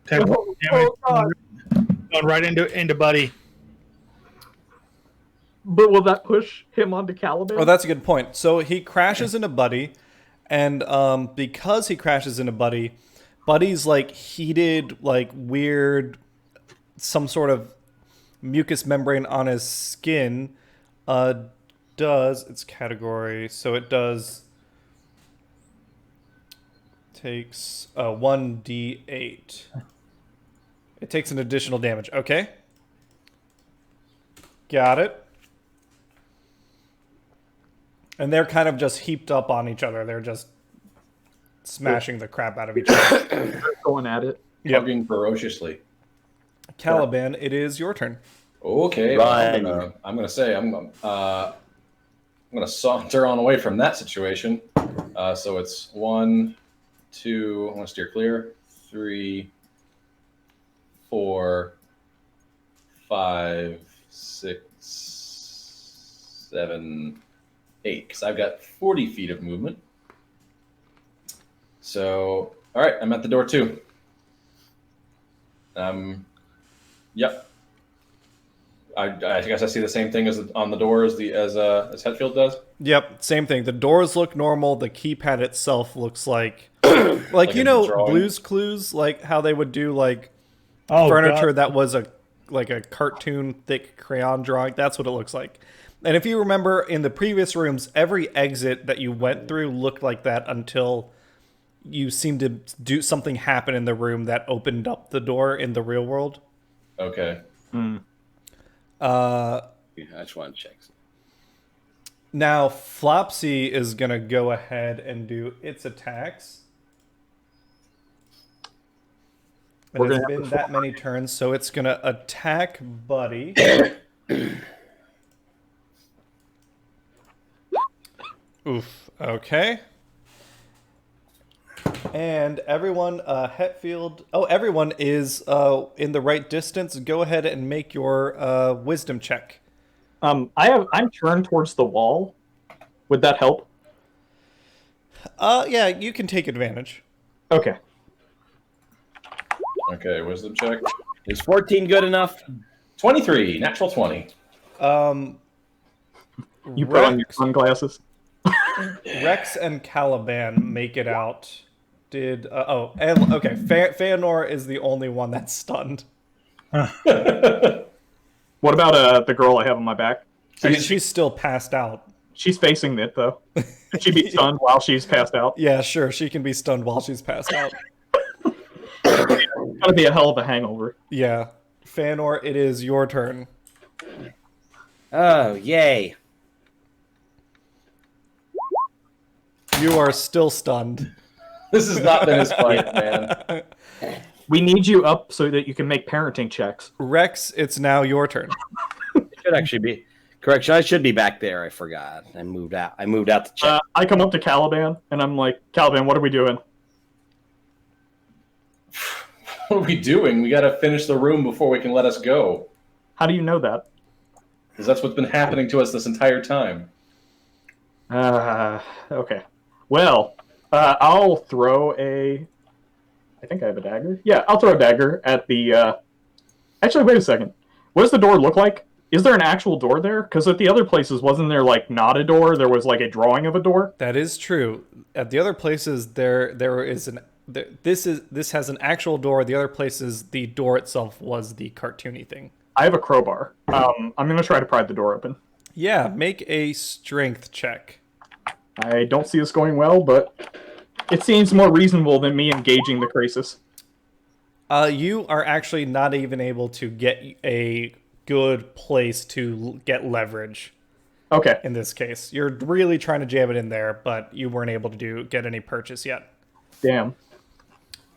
10. damage. Oh, God. Going right into Buddy. But will that push him onto Caliban? Oh, that's a good point. So he crashes into Buddy, and because he crashes into Buddy, Buddy's like heated, like weird, some sort of mucous membrane on his skin does its category. So it does takes 1d8. It takes an additional damage. Okay. Got it. And they're kind of just heaped up on each other. They're just smashing the crap out of each other. Going at it. Yep. Tugging ferociously. Caliban, it is your turn. Okay, Run. well, I'm gonna say I'm gonna saunter on away from that situation. So it's 1, 2. I'm gonna steer clear. 3, 4, 5, 6, 7, 8. Because I've got 40 feet of movement. So, all right, I'm at the door too. Yep. I guess I see the same thing as on the door as Hetfield does. Yep, same thing. The doors look normal. The keypad itself looks like like you a know drawing. Blue's Clues, like how they would do like Oh, furniture God. that was a cartoon thick crayon drawing. That's what it looks like. And if you remember in the previous rooms, every exit that you went through looked like that until you seemed to do something happen in the room that opened up the door in the real world. Okay. I just want to check. Now Flopsy is gonna go ahead and do its attacks. And We're it's gonna have been to that many turns, so it's gonna attack Buddy. Oof. Okay. And everyone, Hetfield. Oh, everyone is in the right distance. Go ahead and make your wisdom check. I'm turned towards the wall. Would that help? Yeah, you can take advantage. Okay. Okay, wisdom check. Is 14 good enough? 23, natural 20. You put on your sunglasses. Rex and Caliban make it out. Okay. Feanor is the only one that's stunned. What about the girl I have on my back? She's still passed out. She's facing it though. Could she be stunned while she's passed out? Yeah, sure. She can be stunned while she's passed out. It's gotta be a hell of a hangover. Yeah. Feanor, it is your turn. Oh, yay. You are still stunned. This has not been his fight, man. We need you up so that you can make parenting checks. Rex, it's now your turn. It should actually be. Correction, I should be back there. I forgot. I moved out to check. I come up to Caliban and I'm like, Caliban, what are we doing? What are we doing? We got to finish the room before we can let us go. How do you know that? Because that's what's been happening to us this entire time. Okay. Well, I'll throw a... I think I have a dagger. Yeah, I'll throw a dagger at the... Actually, wait a second. What does the door look like? Is there an actual door there? Because at the other places, wasn't there like not a door? There was like a drawing of a door. That is true. At the other places, there is an... This has an actual door. The other places, the door itself was the cartoony thing. I have a crowbar. I'm going to try to pry the door open. Yeah, make a strength check. I don't see this going well, but it seems more reasonable than me engaging the crisis. You are actually not even able to get a good place to get leverage Okay. in this case. You're really trying to jam it in there, but you weren't able to get any purchase yet. Damn.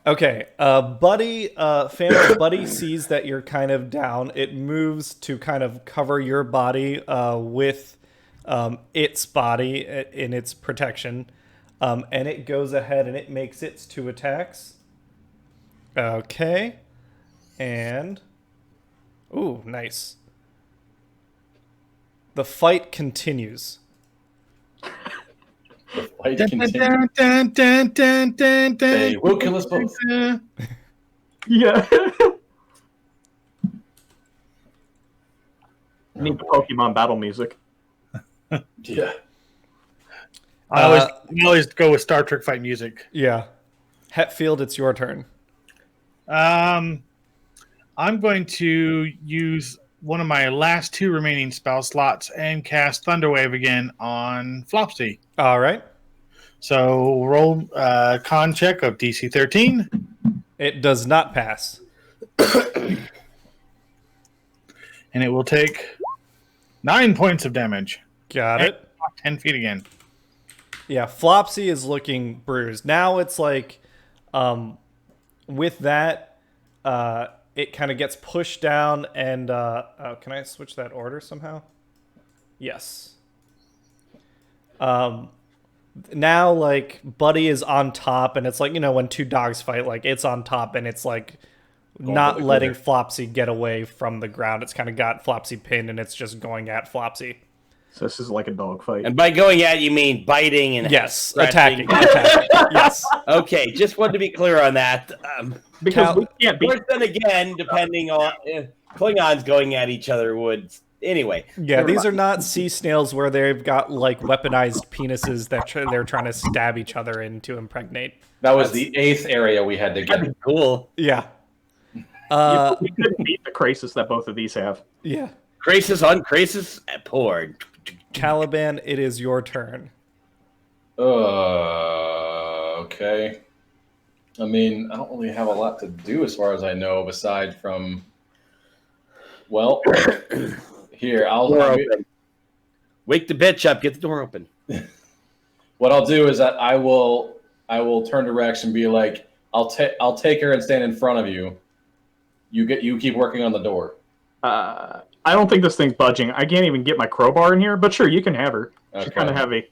Okay, Buddy, Buddy sees that you're kind of down. It moves to kind of cover your body with its body in its protection. And it goes ahead and it makes its 2 attacks. Okay. And... Ooh, nice. The fight continues. The fight continues. They will kill us both. Yeah. Need the Pokemon battle music. Yeah. I always go with Star Trek fight music. Yeah. Hetfield, it's your turn. I'm going to use one of my last 2 remaining spell slots and cast Thunderwave again on Flopsy. All right. So roll con check of DC 13. It does not pass. And it will take 9 points of damage. Got it. 10 feet again. Yeah, Flopsy is looking bruised. Now it's like, with that, it kind of gets pushed down and, can I switch that order somehow? Yes. Now, like, Buddy is on top, and it's like, you know, when 2 dogs fight, like, it's on top, and it's like not letting Flopsy get away from the ground. It's kind of got Flopsy pinned, and it's just going at Flopsy. So this is like a dog fight. And by going at, you mean biting and Yes, scratching. attacking. Yes. Okay, just wanted to be clear on that. Because we can't beat. But then again, depending on Klingons going at each other would anyway. Yeah, these are not sea snails where they've got like weaponized penises that they're trying to stab each other in to impregnate. That was the 8th area we had to get. Cool. Yeah. We couldn't beat the crisis that both of these have. Yeah. Crisis on crisis poured. Caliban, it is your turn. Okay. I mean, I don't really have a lot to do as far as I know, aside from, well, here, Door open. Wake the bitch up. Get the door open. What I'll do is that I will turn to Rex and be like, I'll take her and stand in front of you. You keep working on the door. I don't think this thing's budging. I can't even get my crowbar in here, but sure, you can have her. She's Okay. kind of heavy.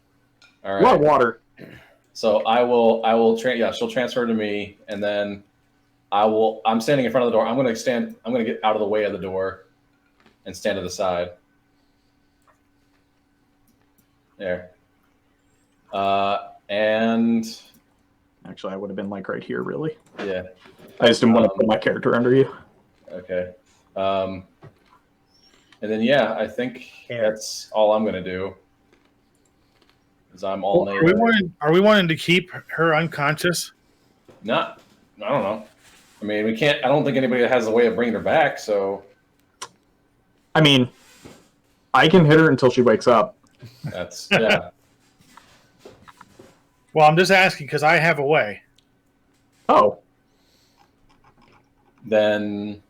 All A lot of right. water. So she'll transfer to me, and then I'm standing in front of the door. I'm gonna get out of the way of the door and stand to the side. There. And Actually, I would have been like right here, really. yeah. I just didn't want to put my character under you. Okay. And then I think that's all I'm gonna do. Because I'm all Are native. we wanting to keep her unconscious? I don't know. I mean, we can't. I don't think anybody has a way of bringing her back. So I mean, I can hit her until she wakes up. that's Well, I'm just asking because I have a way. Oh, Then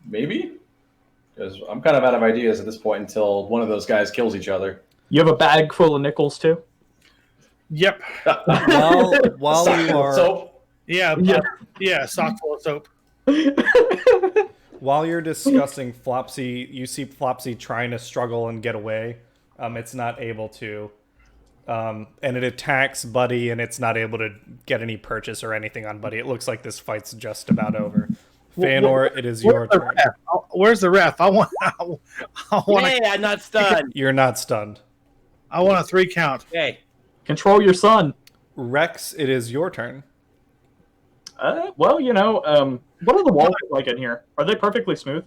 maybe, because I'm kind of out of ideas at this point until one of those guys kills each other. you have a bag full of nickels too? Yep. While you are So Yeah, sock full of soap. while you're discussing Flopsy, you see Flopsy trying to struggle and get away. It's not able to. And it attacks Buddy, and it's not able to get any purchase or anything on Buddy. It looks like this fight's just about over. Feanor, it is your turn. Where's the ref? I want. Hey, I'm not stunned. You're not stunned. I want a 3 count. Okay. Control your son. Rex, it is your turn. Well, what are the walls like in here? Are they perfectly smooth?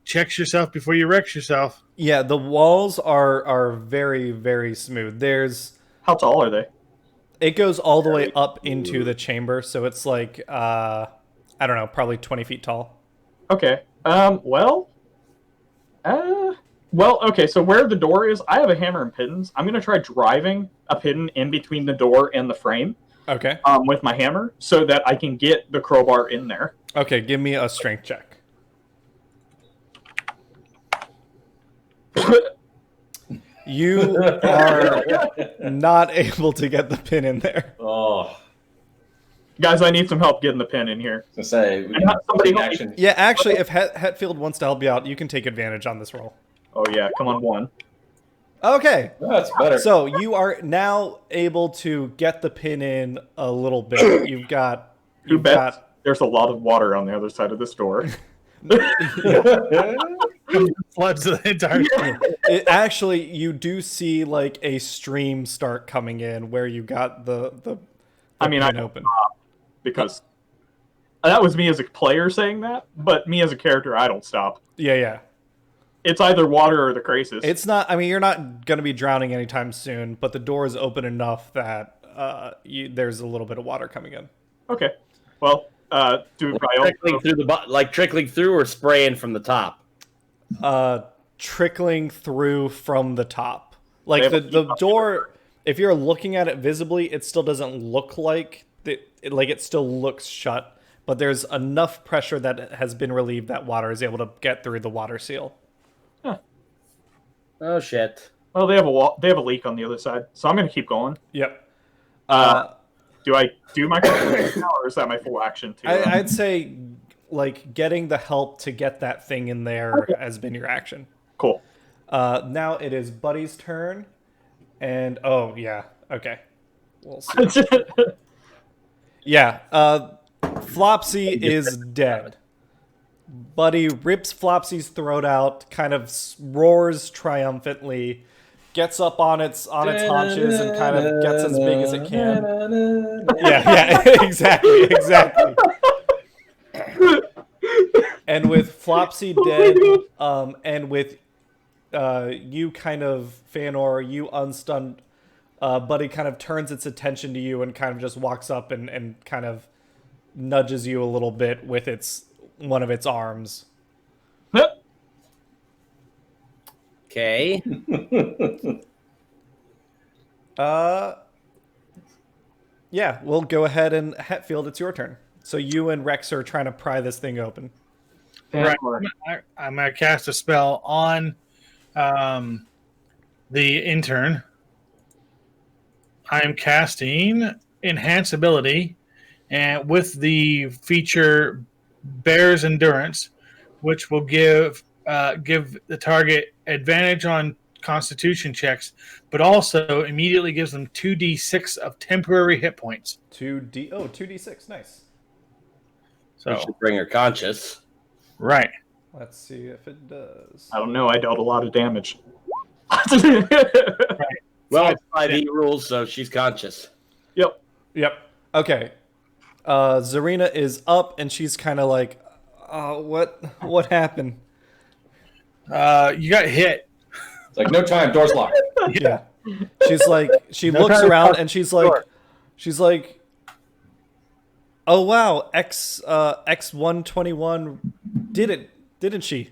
Checks yourself before you wreck yourself. Yeah, the walls are very, very smooth. How tall are they? It goes all the way up into the chamber, so it's like I don't know, probably 20 feet tall. Okay. Okay, so where the door is, I have a hammer and pittons. I'm going to try driving a pidden in between the door and the frame Okay. with my hammer so that I can get the crowbar in there. Okay, give me a strength check. You are not able to get the pin in there. Oh, Guys, I need some help getting the pin in here. to say we And have somebody take help me. action. Yeah, actually, if Hetfield wants to help you out, you can take advantage on this roll. Oh, yeah, come on, one. Okay. That's better. So you are now able to get the pin in a little bit. You've got There's a lot of water on the other side of this door. Floods the entire. Actually, you do see like a stream start coming in where you got the I mean, pin I open. because That was me as a player saying that, but me as a character, I don't stop. Yeah. It's either water or the crisis. It's not. I mean, you're not going to be drowning anytime soon, but the door is open enough that there's a little bit of water coming in. Okay. Well, do Trickling through trickling through or spraying from the top. Trickling through from the top. Like the door. If you're looking at it visibly, it still doesn't look like it still looks shut. But there's enough pressure that has been relieved that water is able to get through the water seal. Huh. Oh shit! Well, they have a leak on the other side, so I'm gonna keep going. Yep. Do I do my now, or is that my full action too? I'd say like getting the help to get that thing in there has been your action. Cool. Now it is Buddy's turn, and oh yeah, okay. We'll see. Yeah. Flopsy is dead. Buddy rips Flopsy's throat out, kind of roars triumphantly, gets up on its haunches and kind of gets as big as it can. Yeah, exactly. And with Flopsy dead, and with you kind of, Fanor, you unstunned, Buddy kind of turns its attention to you and kind of just walks up and kind of nudges you a little bit with one of its arms. Okay. Yeah, we'll go ahead and Hetfield, it's your turn. So you and Rex are trying to pry this thing open. Right. I'm going to cast a spell on the intern. I'm casting Enhance Ability, and with the feature Bear's Endurance, which will give the target advantage on Constitution checks, but also immediately gives them 2d6 of temporary hit points. 2d6, nice. So should bring her conscious. Right. Let's see if it does. I don't know. I dealt a lot of damage. Right. Well, it's 5e rules, so she's conscious. Yep. Okay. Zarina is up, and she's kind of like, what happened? You got hit. It's like, no time, door's locked. Yeah. She's like, she looks around, and she's like, oh wow, X121 did it, didn't she?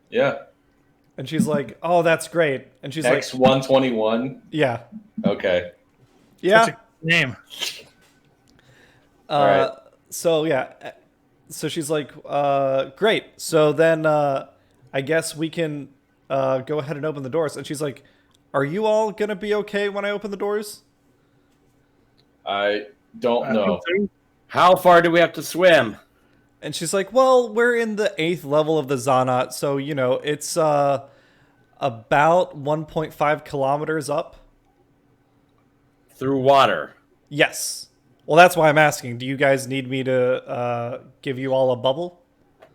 Yeah. And she's like, oh, that's great. And she's like, X121? yeah. Okay. Yeah. That's a name. Right. So yeah, so she's like, great. So then I guess we can go ahead and open the doors. And she's like, are you all gonna be okay when I open the doors? I don't know. How far do we have to swim? And she's like, well, we're in the 8th level of the Zanat, so it's about 1.5 kilometers up. Through water. Yes. Well, that's why I'm asking. Do you guys need me to give you all a bubble?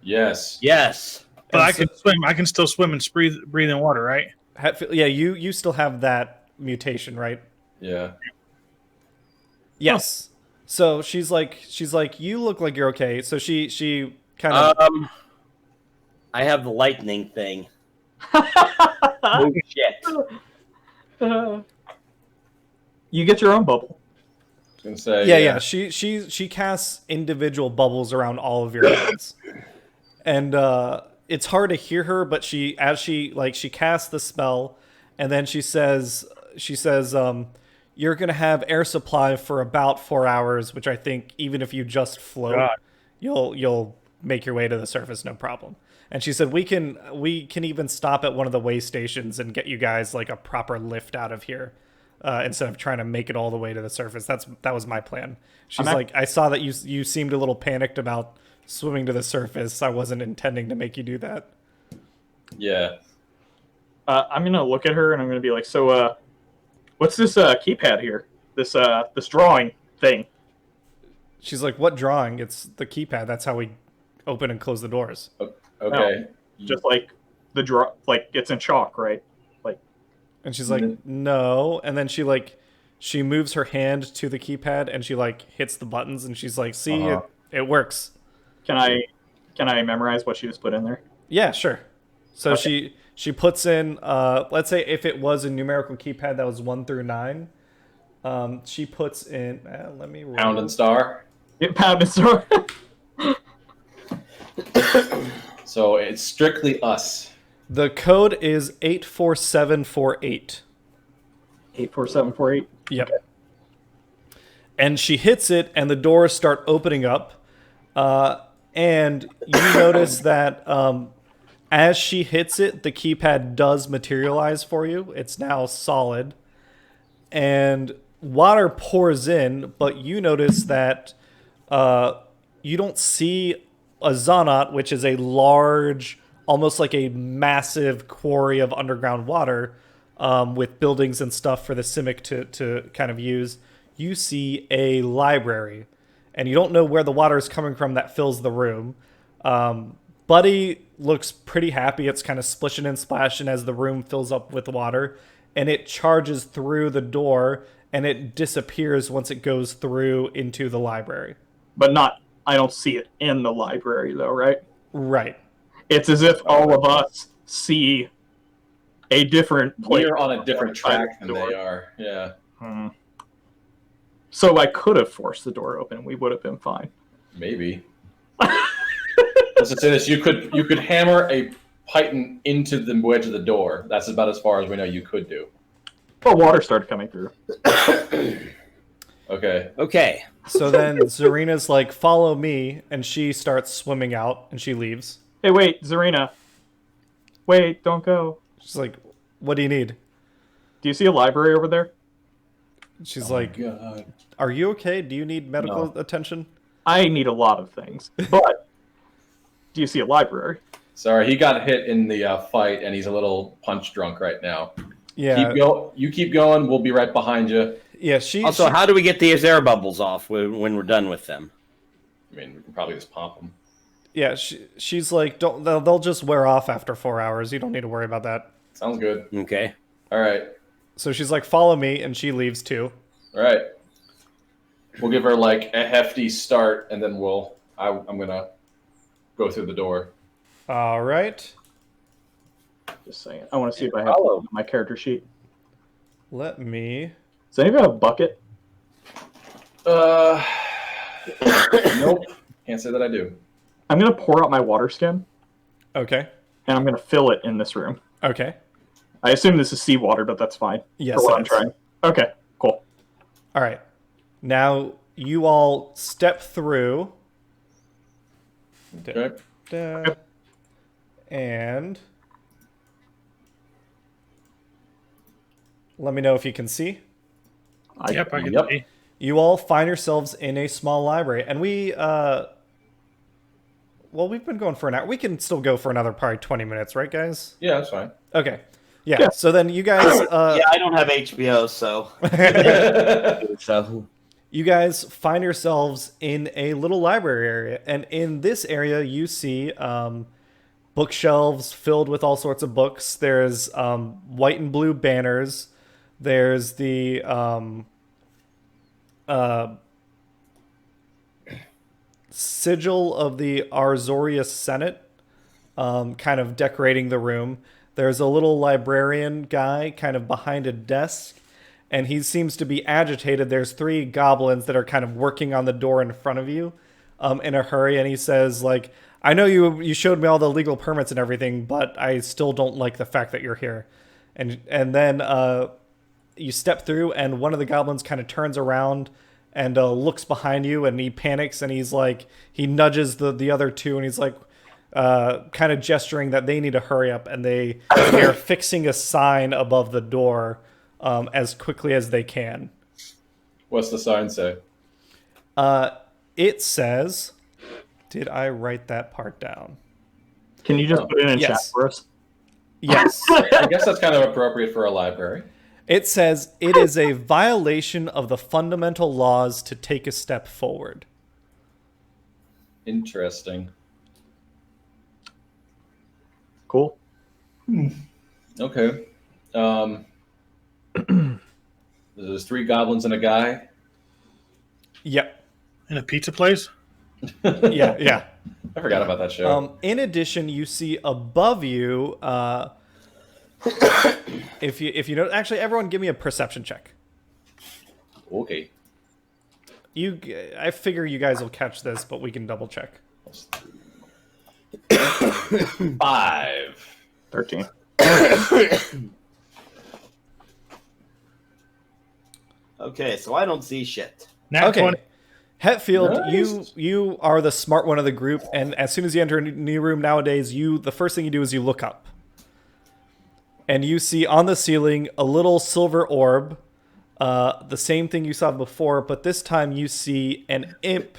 Yes. Yes. But I can swim. I can still swim and breathe in water, right? Yeah, you still have that mutation, right? Yeah. Yes. So she's like, you look like you're okay. So she kind of. I have the lightning thing. Oh shit! You get your own bubble. I was gonna say. Yeah. She casts individual bubbles around all of your heads, and it's hard to hear her. But she casts the spell, and then she says, you're going to have air supply for about 4 hours, which I think even if you just float, you'll make your way to the surface, no problem. And she said, we can even stop at one of the way stations and get you guys like a proper lift out of here instead of trying to make it all the way to the surface. That was my plan. She's like, I saw that you seemed a little panicked about swimming to the surface. I wasn't intending to make you do that. Yeah. I'm going to look at her and I'm going to be like, so, what's this keypad here? This drawing thing. She's like, what drawing? It's the keypad. That's how we open and close the doors. Okay. No, just like the draw, like it's in chalk, right? Like. And she's like, no. And then she moves her hand to the keypad and she like hits the buttons and she's like, see, It works. Can I memorize what she just put in there? Yeah, sure. So Okay. she puts in, let's say if it was a numerical keypad that was 1 through 9, she puts in, let me roll. Pound and star. Pound and store. So it's strictly us. The code is 84748. 84748. Yep. And she hits it, and the doors start opening up. And you notice that as she hits it, the keypad does materialize for you. It's now solid. And water pours in, but you notice that you don't see a Zonot, which is a large, almost like a massive quarry of underground water with buildings and stuff for the Simic to kind of use. You see a library, and you don't know where the water is coming from that fills the room. Buddy looks pretty happy. It's kind of splishing and splashing as the room fills up with water, and it charges through the door, and it disappears once it goes through into the library. But not, I don't see it in the library, though, right? Right. It's as if all of us see a different place. We're on a different track than they are. Yeah. So I could have forced the door open, and we would have been fine. Maybe. Let's just say this: you could hammer a python into the wedge of the door. That's about as far as we know you could do. Well, water started coming through. Okay. Okay. So then Zarina's like, follow me, and she starts swimming out, and she leaves. Hey, wait, Zarina. Wait, don't go. She's like, what do you need? Do you see a library over there? She's like, God. are you okay? Do you need medical No. attention? I need a lot of things, but do you see a library? Sorry, he got hit in the fight, and he's a little punch drunk right now. Yeah. You keep going. We'll be right behind you. Yeah, Also, how do we get these air bubbles off when we're done with them? I mean, we can probably just pump them. Yeah, she's like, they'll just wear off after 4 hours. You don't need to worry about that. Sounds good. Okay. All right. So she's like, follow me, and she leaves too. All right. We'll give her like a hefty start, and then I'm gonna go through the door. All right. Just saying. I want to see if I have my character sheet. Let me. Does anyone have a bucket? Nope. Can't say that I do. I'm going to pour out my water skin, Okay. and I'm going to fill it in this room. Okay. I assume this is seawater, but that's fine. Yes, For what it I'm is. trying. Okay, cool. All right. Now you all step through. Okay. And let me know if you can see. Yep, I can Yep. see. You all find yourselves in a small library, and we've been going for an hour. We can still go for another probably 20 minutes, right, guys? Yeah, that's fine. Okay. Yeah. So then you guys, Yeah, I don't have HBO, so. So. you guys find yourselves in a little library area, and in this area you see bookshelves filled with all sorts of books. There's white and blue banners. There's the sigil of the Arzorius Senate kind of decorating the room. There's a little librarian guy kind of behind a desk, and he seems to be agitated. There's 3 goblins that are kind of working on the door in front of you in a hurry, and he says, like, I know you showed me all the legal permits and everything, but I still don't like the fact that you're here. And then you step through, and one of the goblins kind of turns around and looks behind you, and he panics, and he's like, he nudges the other 2, and he's like, kind of gesturing that they need to hurry up, and they are fixing a sign above the door as quickly as they can. What's the sign say? It says, did I write that part down? Can you just put it in chat Yes. for us? Yes. I guess that's kind of appropriate for a library. It says, it is a violation of the fundamental laws to take a step forward. Interesting. Cool. Okay. There's 3 goblins and a guy. Yep. In a pizza place? Yeah. I forgot about that show. In addition, you see above you, if you know, actually, everyone, give me a perception check. Okay. I figure you guys will catch this, but we can double check. 5. 13. Okay, so I don't see shit. Nat Okay. 20. Hetfield, Nice. you are the smart one of the group, and as soon as you enter a new room nowadays, the first thing you do is you look up. And you see on the ceiling a little silver orb, the same thing you saw before, but this time you see an imp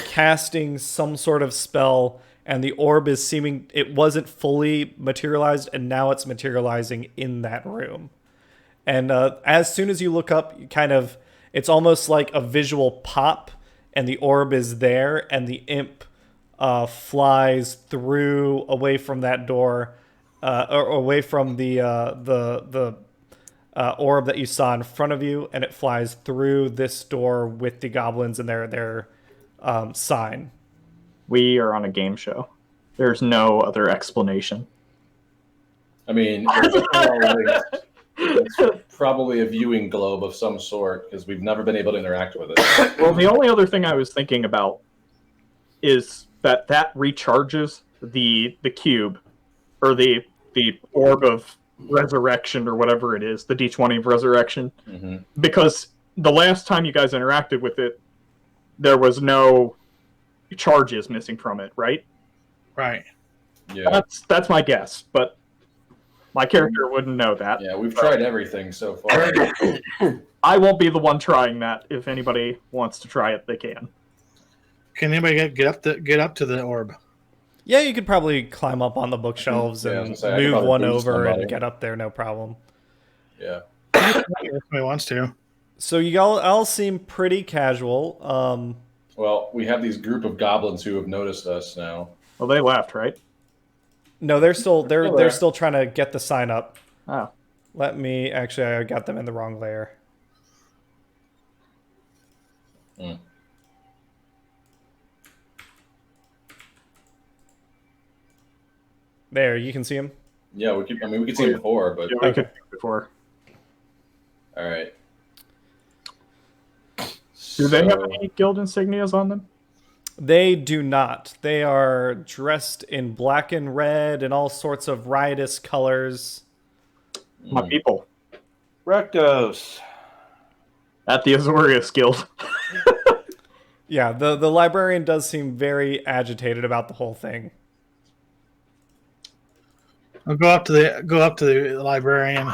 casting some sort of spell, and the orb is seeming, it wasn't fully materialized, and now it's materializing in that room. And as soon as you look up, you kind of, it's almost like a visual pop, and the orb is there, and the imp flies through away from that door, or away from the orb that you saw in front of you, and it flies through this door with the goblins and their sign. We are on a game show. There's no other explanation. I mean, it's probably a viewing globe of some sort because we've never been able to interact with it. Well, the only other thing I was thinking about is that recharges the cube, or the orb of resurrection, or whatever it is, the D20 of resurrection. Mm-hmm. Because the last time you guys interacted with it, there was no charges missing from it, right? Right. Yeah. That's my guess, but my character wouldn't know that. Yeah, we've tried everything so far. I won't be the one trying that. If anybody wants to try it, they can. Can anybody get up to the orb? Yeah, you could probably climb up on the bookshelves Yeah, I was and gonna say, I could move probably one boost over somebody. and get up there, no problem. Yeah. If somebody wants to. So you all seem pretty casual. Well, we have these group of goblins who have noticed us now. Well, they left, right? No, they're still there. they're still trying to get the sign up. Oh. Let me actually, I got them in the wrong layer. Hmm. There, you can see them. Yeah, we could see them before, but Yeah, we could before. all right. Do they have any guild insignias on them? They do not. They are dressed in black and red and all sorts of riotous colors. My people. Rectos. At the Azorius Guild. Yeah, the librarian does seem very agitated about the whole thing. I'll go up to the librarian.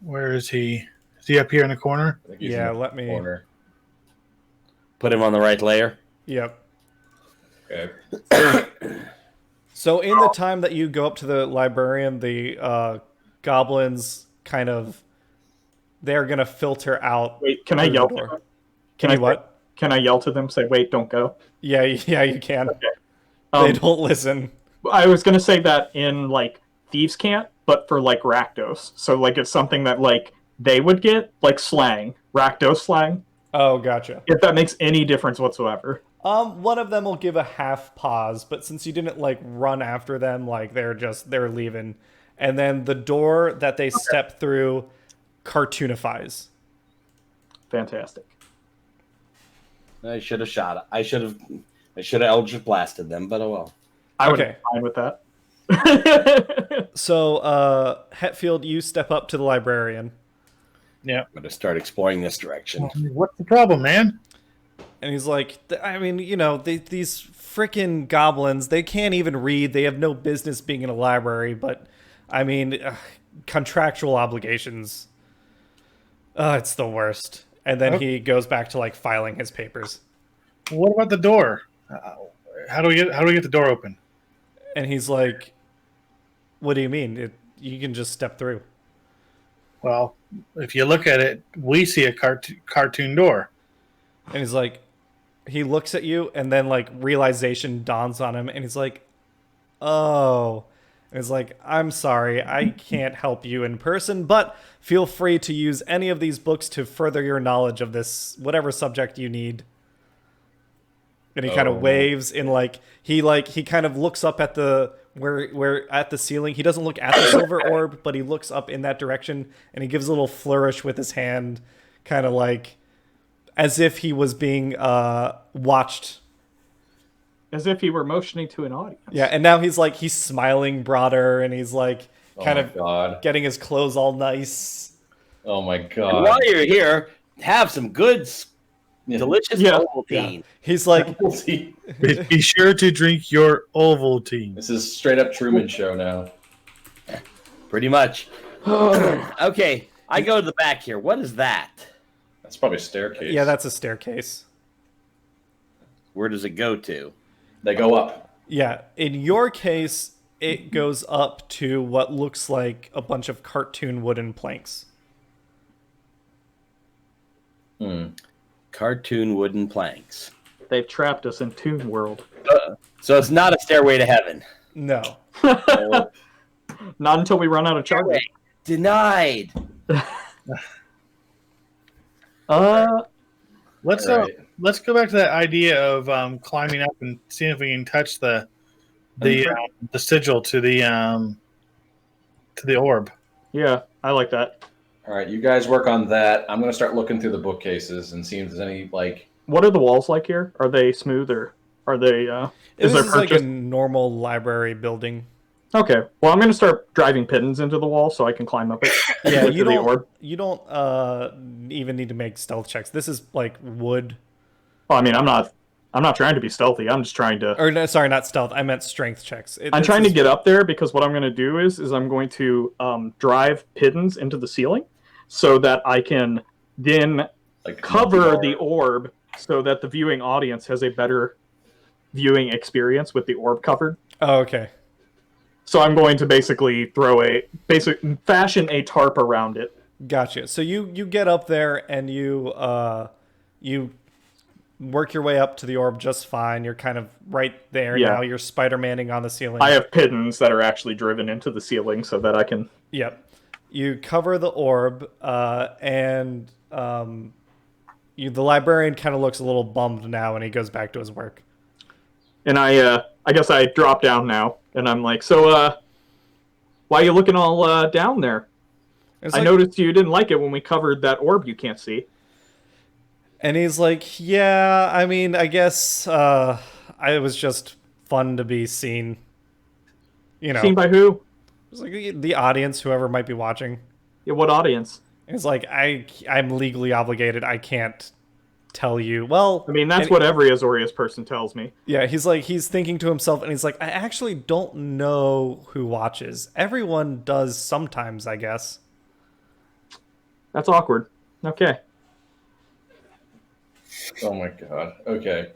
Where is he? Is he up here in the corner? I think he's Yeah, in the let me. corner. Put him on the right layer. Yep. Okay. So in the time that you go up to the librarian, the goblins kind of, they're gonna filter out. Wait, can I through the yell to door. them? Can you what? Can I yell to them? Say, wait, don't go. Yeah, you can. They Um, don't listen. I was gonna say that in like thieves can't, but for like Rakdos. So like it's something that like they would get, like slang, Rakdos slang. Oh, gotcha. If that makes any difference whatsoever. One of them will give a half pause, but since you didn't like run after them, like they're leaving, and then the door that they step through cartoonifies. Fantastic. I should have shot it. I should have Eldritch blasted them, but oh well. I would Okay. be fine with that. So, Hetfield, you step up to the librarian, Yeah. I'm going to start exploring this direction. What's the problem, man? and he's like, I mean, you know, these freaking goblins, they can't even read. They have no business being in a library, but, I mean, contractual obligations. It's the worst. And then he goes back to, like, filing his papers. What about the door? How do we get the door open? And he's like, what do you mean? You can just step through. Well, if you look at it, we see a cartoon door. And he's like, he looks at you, and then like realization dawns on him, and he's like, oh. And he's like, I'm sorry, I can't help you in person, but feel free to use any of these books to further your knowledge of this, whatever subject you need. And he kind of waves in he kind of looks up at the where at the ceiling. He doesn't look at the silver orb, but he looks up in that direction, and he gives a little flourish with his hand, kind of like as if he was being watched. As if he were motioning to an audience. Yeah, and now he's smiling broader, and he's kind of getting his clothes all nice. Oh my And god! while you're here, have some good, delicious Ovaltine. Yeah. He's like, Be sure to drink your Ovaltine. This is straight up Truman Show now. Pretty much. Okay, I go to the back here. What is that? That's probably a staircase. yeah, that's a staircase. Where does it go to? They go up. Yeah, in your case, it goes up to what looks like a bunch of cartoon wooden planks. Cartoon wooden planks. They've trapped us in Toon World. So it's not a stairway to heaven. No. Not until we run out of charges. Denied. Let's Right. let's go back to that idea of climbing up and seeing if we can touch the sigil to the orb. Yeah, I like that. All right, you guys work on that. I'm gonna start looking through the bookcases and seeing if there's any What are the walls like here? Are they smooth or are they? This there is like a purchase? normal library building. Okay. Well, I'm going to start driving pittons into the wall so I can climb up it. Yeah, to the orb. you don't even need to make stealth checks. This is like wood. Well, I mean, I'm not trying to be stealthy. I'm just trying to. Or no, sorry, not stealth. I meant strength checks. I'm trying to get up there because what I'm going to do is I'm going to drive pittons into the ceiling so that I can then cover the orb so that the viewing audience has a better viewing experience with the orb covered. Oh, okay. So I'm going to basically fashion a tarp around it. Gotcha. So you get up there and you work your way up to the orb just fine. You're kind of right there now. You're Spider-Maning on the ceiling. I have pittons that are actually driven into the ceiling so that I can... Yep. You cover the orb, and the librarian kind of looks a little bummed now, and he goes back to his work. And I guess I drop down now, and I'm like, so, why are you looking all down there? I noticed you didn't like it when we covered that orb you can't see. And he's like, yeah, I mean, I guess it was just fun to be seen. You know, Seen by who? it's like the audience, whoever might be watching. Yeah, what audience? It's like, I'm legally obligated. I can't tell you. Well, I mean, that's what every Azorius person tells me. yeah, he's thinking to himself, and he's like, I actually don't know who watches. Everyone does sometimes, I guess. That's awkward. Okay. Oh my god. Okay.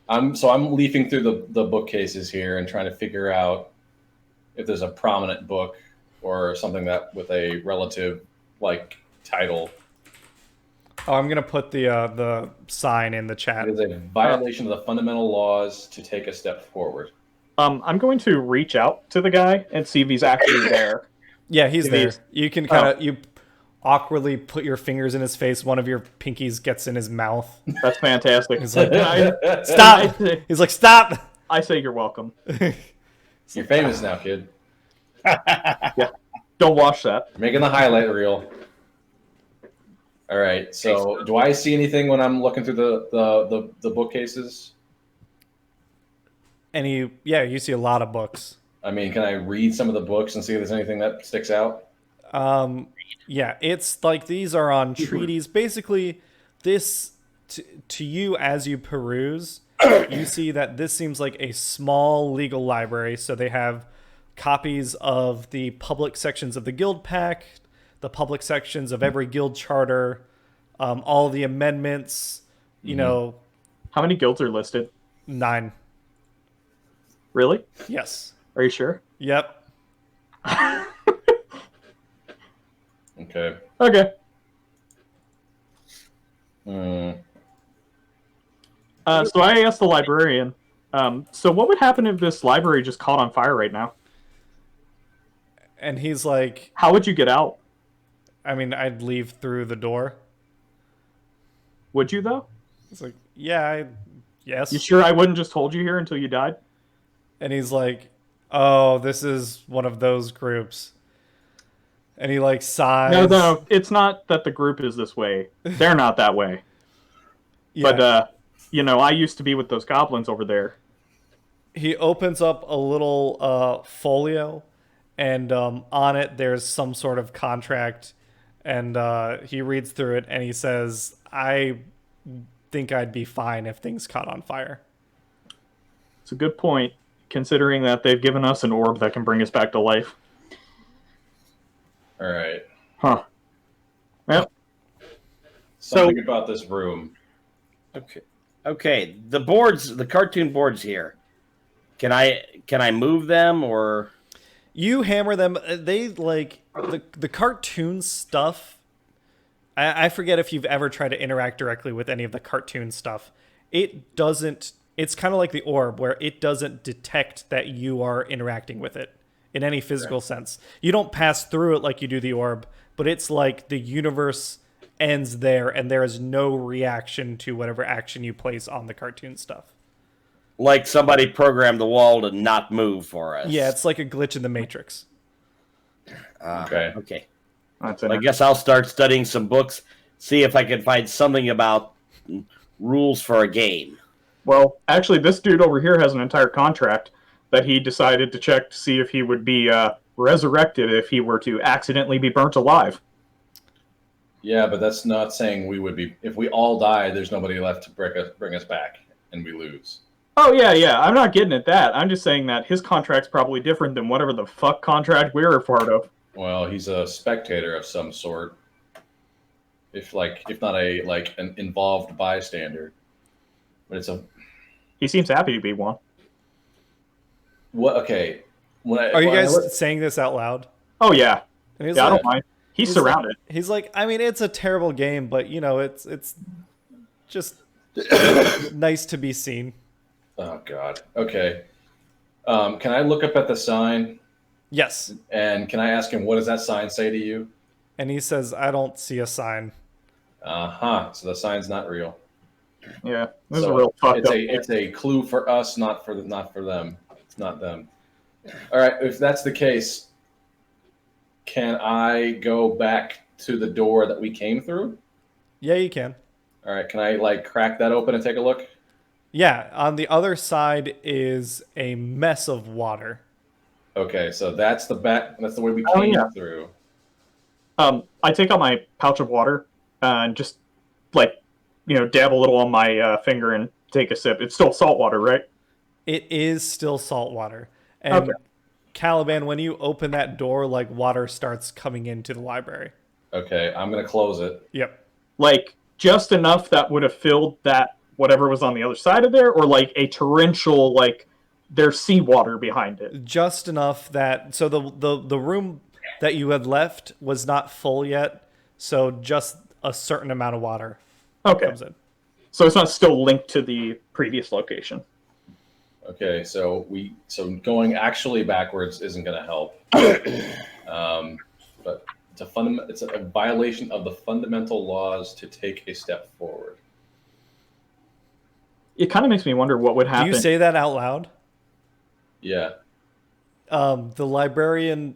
I'm leafing through the bookcases here and trying to figure out if there's a prominent book or something that with a relative title. Oh, I'm gonna put the sign in the chat. It is a violation of the fundamental laws to take a step forward. I'm going to reach out to the guy and see if he's actually there. Yeah, he's If there. he's- You can kind of you awkwardly put your fingers in his face. One of your pinkies gets in his mouth. That's fantastic. He's like, I stop! say- He's like, stop! I say you're welcome. You're famous now, kid. Don't watch that. You're making the highlight reel. All right. So, do I see anything when I'm looking through the bookcases? And you see a lot of books. I mean, can I read some of the books and see if there's anything that sticks out? Yeah, it's like these are on treaties. Basically, this to you as you peruse, you see that this seems like a small legal library. So they have copies of the public sections of the Guild Pact, the public sections of every guild charter, all the amendments. You know, How many guilds are listed? 9. Really? Yes. Are you sure? Yep. Okay. Okay. So I asked the librarian, so what would happen if this library just caught on fire right now? And he's like, How would you get out? I mean, I'd leave through the door. Would you, though? It's like, yeah, Yes. You sure I wouldn't just hold you here until you died? And he's like, "Oh, this is one of those groups." And he like sighs. No, no, it's not that the group is this way. They're not that way. Yeah. But I used to be with those goblins over there. He opens up a little folio, and on it there's some sort of contract, and he reads through it, and he says, "I think I'd be fine if things caught on fire." It's a good point, considering that they've given us an orb that can bring us back to life. All right. Huh. Well, Something about this room. Okay. The cartoon boards here. Can I move them or? You hammer them. They like the cartoon stuff. I forget if you've ever tried to interact directly with any of the cartoon stuff. It doesn't. It's kind of like the orb, where it doesn't detect that you are interacting with it in any physical sense. You don't pass through it like you do the orb, but it's like the universe ends there, and there is no reaction to whatever action you place on the cartoon stuff. Like somebody programmed the wall to not move for us. Yeah, it's like a glitch in the Matrix. Okay. Okay. that's I guess I'll start studying some books, see if I can find something about rules for a game. Well, actually, this dude over here has an entire contract that he decided to check to see if he would be resurrected if he were to accidentally be burnt alive. Yeah, but that's not saying we would be. If we all die, there's nobody left to bring us back, and we lose. Oh, yeah. I'm not getting at that. I'm just saying that his contract's probably different than whatever the fuck contract we're a part of. Well, he's a spectator of some sort. If not an involved bystander. But He seems happy to be one. what? Okay. Are you guys saying this out loud? Oh, yeah. And he's Yeah, I like, don't mind. He's surrounded. He's like, I mean, it's a terrible game, but it's just nice to be seen. Oh God. Okay. Can I look up at the sign? Yes. And can I ask him, what does that sign say to you? And he says, I don't see a sign. So the sign's not real. Yeah, this is a real fucked up. It's a clue for us, not for them. It's not them. All right. If that's the case, can I go back to the door that we came through? Yeah, you can. All right. Can I crack that open and take a look? Yeah, on the other side is a mess of water. Okay, so that's the back. That's the way we Oh, came yeah. through. I take out my pouch of water and just dab a little on my finger and take a sip. It's still salt water, right? It is still salt water. And Okay. Caliban, when you open that door, water starts coming into the library. Okay, I'm gonna close it. Yep. Just enough that would have filled that whatever was on the other side of there, or a torrential there's seawater behind it. Just enough that so the room that you had left was not full yet, so just a certain amount of water comes in. So it's not still linked to the previous location. Okay, so going actually backwards isn't gonna help. But it's a violation of the fundamental laws to take a step forward. It kind of makes me wonder what would happen. Do you say that out loud? Yeah. The librarian,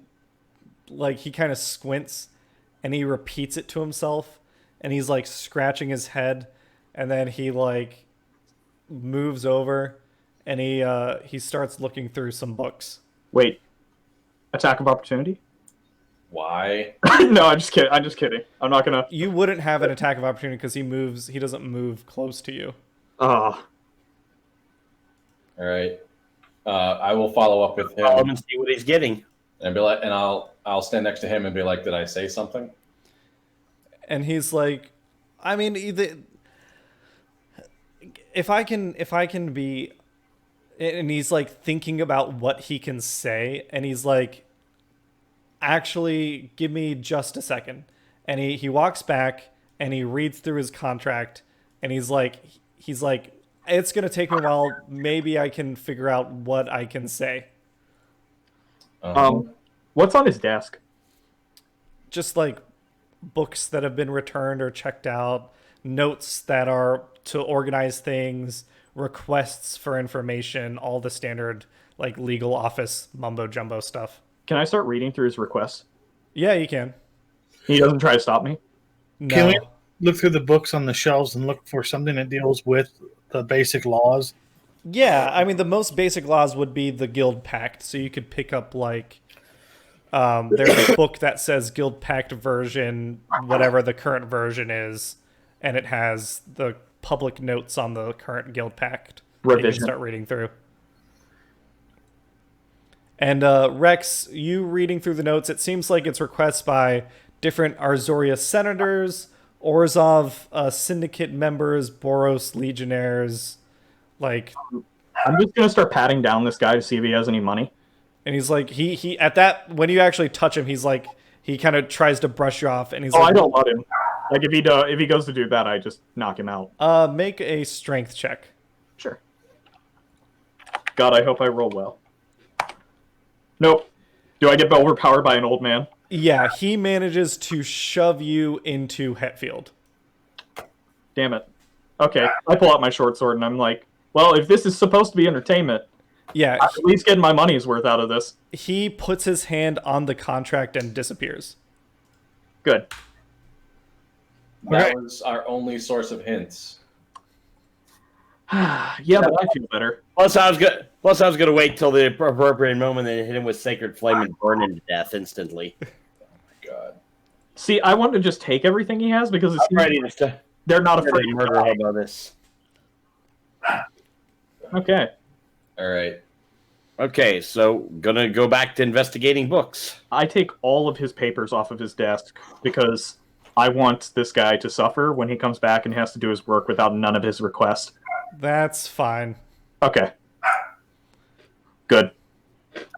he kind of squints and he repeats it to himself, and he's scratching his head, and then he moves over and he starts looking through some books. Wait, attack of opportunity? Why? No, I'm just kidding. I'm not gonna. You wouldn't have an attack of opportunity because he doesn't move close to you. Ah. All right. I will follow up with Follow him him and see what he's getting. and be like, and I'll stand next to him and be like, did I say something? And he's like, I mean, if I can be, and he's thinking about what he can say, and he's like, actually, give me just a second. And he walks back and he reads through his contract, and he's like, it's gonna take me a while. Maybe I can figure out what I can say. What's on his desk? Just books that have been returned or checked out, notes that are to organize things, requests for information, all the standard like legal office mumbo jumbo stuff. Can I start reading through his requests? Yeah, you can. He doesn't try to stop me. No. Can we look through the books on the shelves and look for something that deals with the basic laws? Yeah, I mean the most basic laws would be the Guild Pact, so you could pick up like there's a book that says Guild Pact version, whatever the current version is, and it has the public notes on the current Guild Pact that you can Revision. start reading through. And Rex, you reading through the notes, it seems like it's requests by different Arzoria senators, Orzhov syndicate members, Boros legionnaires, like. I'm just gonna start patting down this guy to see if he has any money. And he's like, he at that, when you actually touch him, he's like, he kind of tries to brush you off, and he's Oh, like, I don't let him. Like if he goes to do that, I just knock him out. make a strength check. Sure. God, I hope I roll well. Nope. Do I get overpowered by an old man? Yeah, he manages to shove you into Hetfield. Damn it. Okay, I pull out my short sword and I'm like, well, if this is supposed to be entertainment, Yeah, I'm at least getting my money's worth out of this. he puts his hand on the contract and disappears. Good. That was our only source of hints. Yeah, but I feel better. Plus, I was gonna wait till the appropriate moment and hit him with sacred flame and burn him to death instantly. God. See, I want to just take everything he has because it's I'm ready to they're not afraid to murder die. him on this. Okay. All right. Okay, so gonna go back to investigating books. I take all of his papers off of his desk because I want this guy to suffer when he comes back and has to do his work without none of his requests. That's fine. Okay. Good.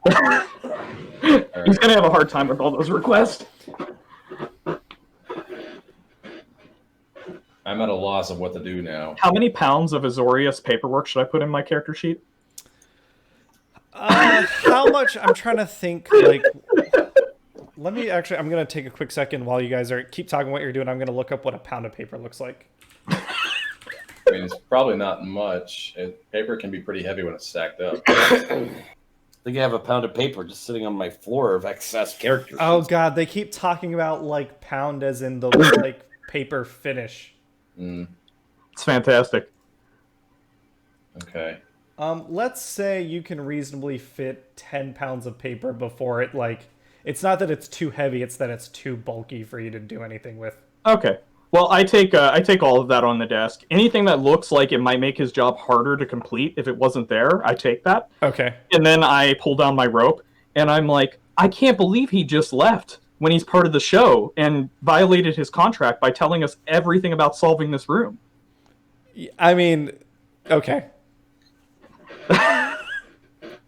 He's gonna have a hard time with all those requests. I'm at a loss of what to do now. How many pounds of Azorius paperwork should I put in my character sheet? How much? I'm trying to think. Like, let me actually. I'm gonna take a quick second while you guys keep talking what you're doing. I'm gonna look up what a pound of paper looks like. I mean, it's probably not much. Paper can be pretty heavy when it's stacked up. I think I have a pound of paper just sitting on my floor of excess characters. Oh god, they keep talking about like pound as in the like paper finish. It's fantastic. Okay. Let's say you can reasonably fit 10 pounds of paper before it like. It's not that it's too heavy; it's that it's too bulky for you to do anything with. Okay. Well, I take all of that on the desk. Anything that looks like it might make his job harder to complete if it wasn't there, I take that. Okay. And then I pull down my rope, and I'm like, I can't believe he just left when he's part of the show and violated his contract by telling us everything about solving this room. I mean, okay.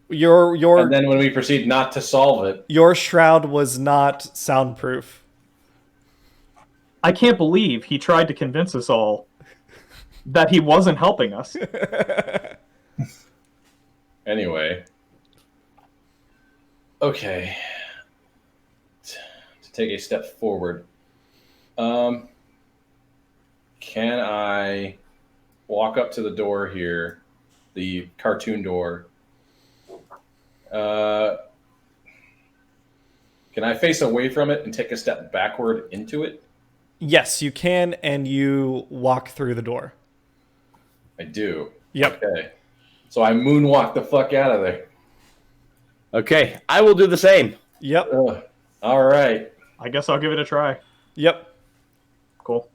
Your And then when we proceed not to solve it, your shroud was not soundproof. I can't believe he tried to convince us all that he wasn't helping us. anyway. Okay. To take a step forward, can I walk up to the door here, the cartoon door? Can I face away from it and take a step backward into it? Yes, you can, and you walk through the door. I do. Yep. Okay. So I moonwalk the fuck out of there. Okay, I will do the same. Yep. All right. I guess I'll give it a try. Yep. Cool.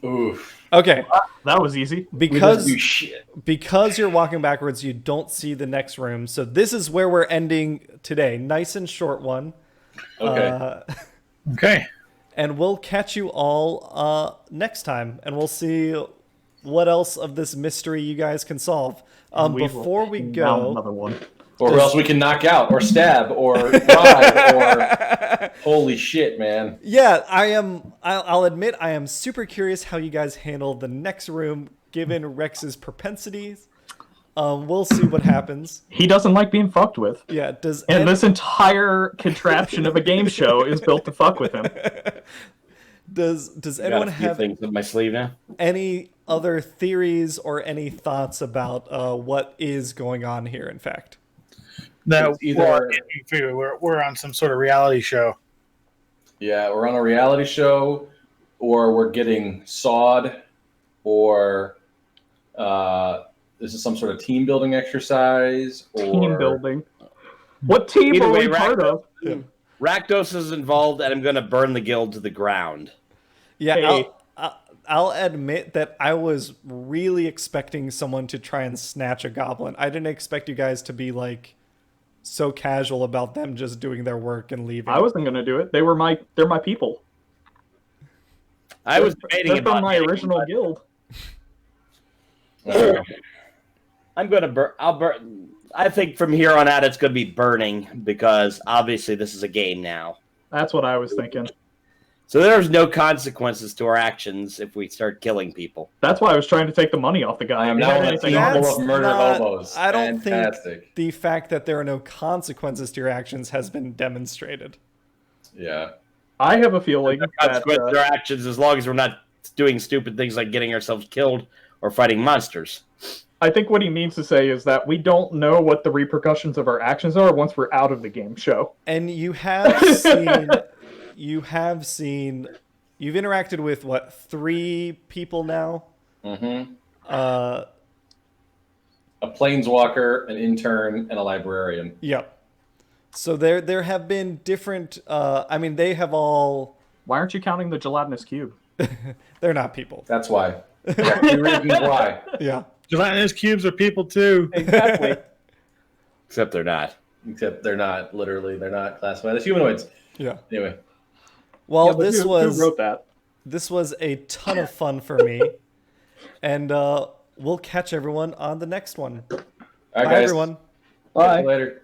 Oof. Okay. That was easy. We didn't do shit. Because you're walking backwards, you don't see the next room. So this is where we're ending today. Nice and short one. Okay. Okay. And we'll catch you all next time, and we'll see what else of this mystery you guys can solve. Before we Down go, another one. Or else we can knock out, or stab, or ride, or holy shit, man. yeah, I'll admit I am super curious how you guys handle the next room, given Rex's propensities. We'll see what happens. He doesn't like being fucked with. Yeah, And this entire contraption of a game show is built to fuck with him. Does Got anyone a few have things up my sleeve now? any other theories or any thoughts about what is going on here? In fact, No, It's either- we're on some sort of reality show. Yeah, we're on a reality show, or we're getting sawed, or this is some sort of team building exercise, or Team building. What team Either are way, we part of? Rakdos is involved, and I'm going to burn the guild to the ground. yeah, Hey. I'll admit that I was really expecting someone to try and snatch a goblin. I didn't expect you guys to be like so casual about them just doing their work and leaving. I wasn't gonna do it. They're my people. I was debating They're from about my getting original them, guild. but I'm going to burn. I'll burn. I think from here on out, it's going to be burning because obviously this is a game now. That's what I was thinking. So there's no consequences to our actions if we start killing people. That's why I was trying to take the money off the guy. I am If he now had on a anything team on him. full of murder not- hobos. I don't think Fantastic. the fact that there are no consequences to your actions has been demonstrated. Yeah. I have a feeling that Consequences to our actions as long as we're not doing stupid things like getting ourselves killed or fighting monsters. I think what he means to say is that we don't know what the repercussions of our actions are once we're out of the game show. And you have seen, you've interacted with what, 3 people now? Mm-hmm. Uh, A planeswalker, an intern, and a librarian. yep. So there have been different. I mean, they have all. Why aren't you counting the gelatinous cube? They're not people. That's why. Yeah, 2 reasons why. Yeah. Gelatinous cubes are people too. Exactly. Except they're not. Except they're not classified as humanoids. Yeah. Anyway, Well, Yeah, but this who wrote that? this was a ton of fun for me, and we'll catch everyone on the next one. all right, Bye, guys. everyone. Catch you later.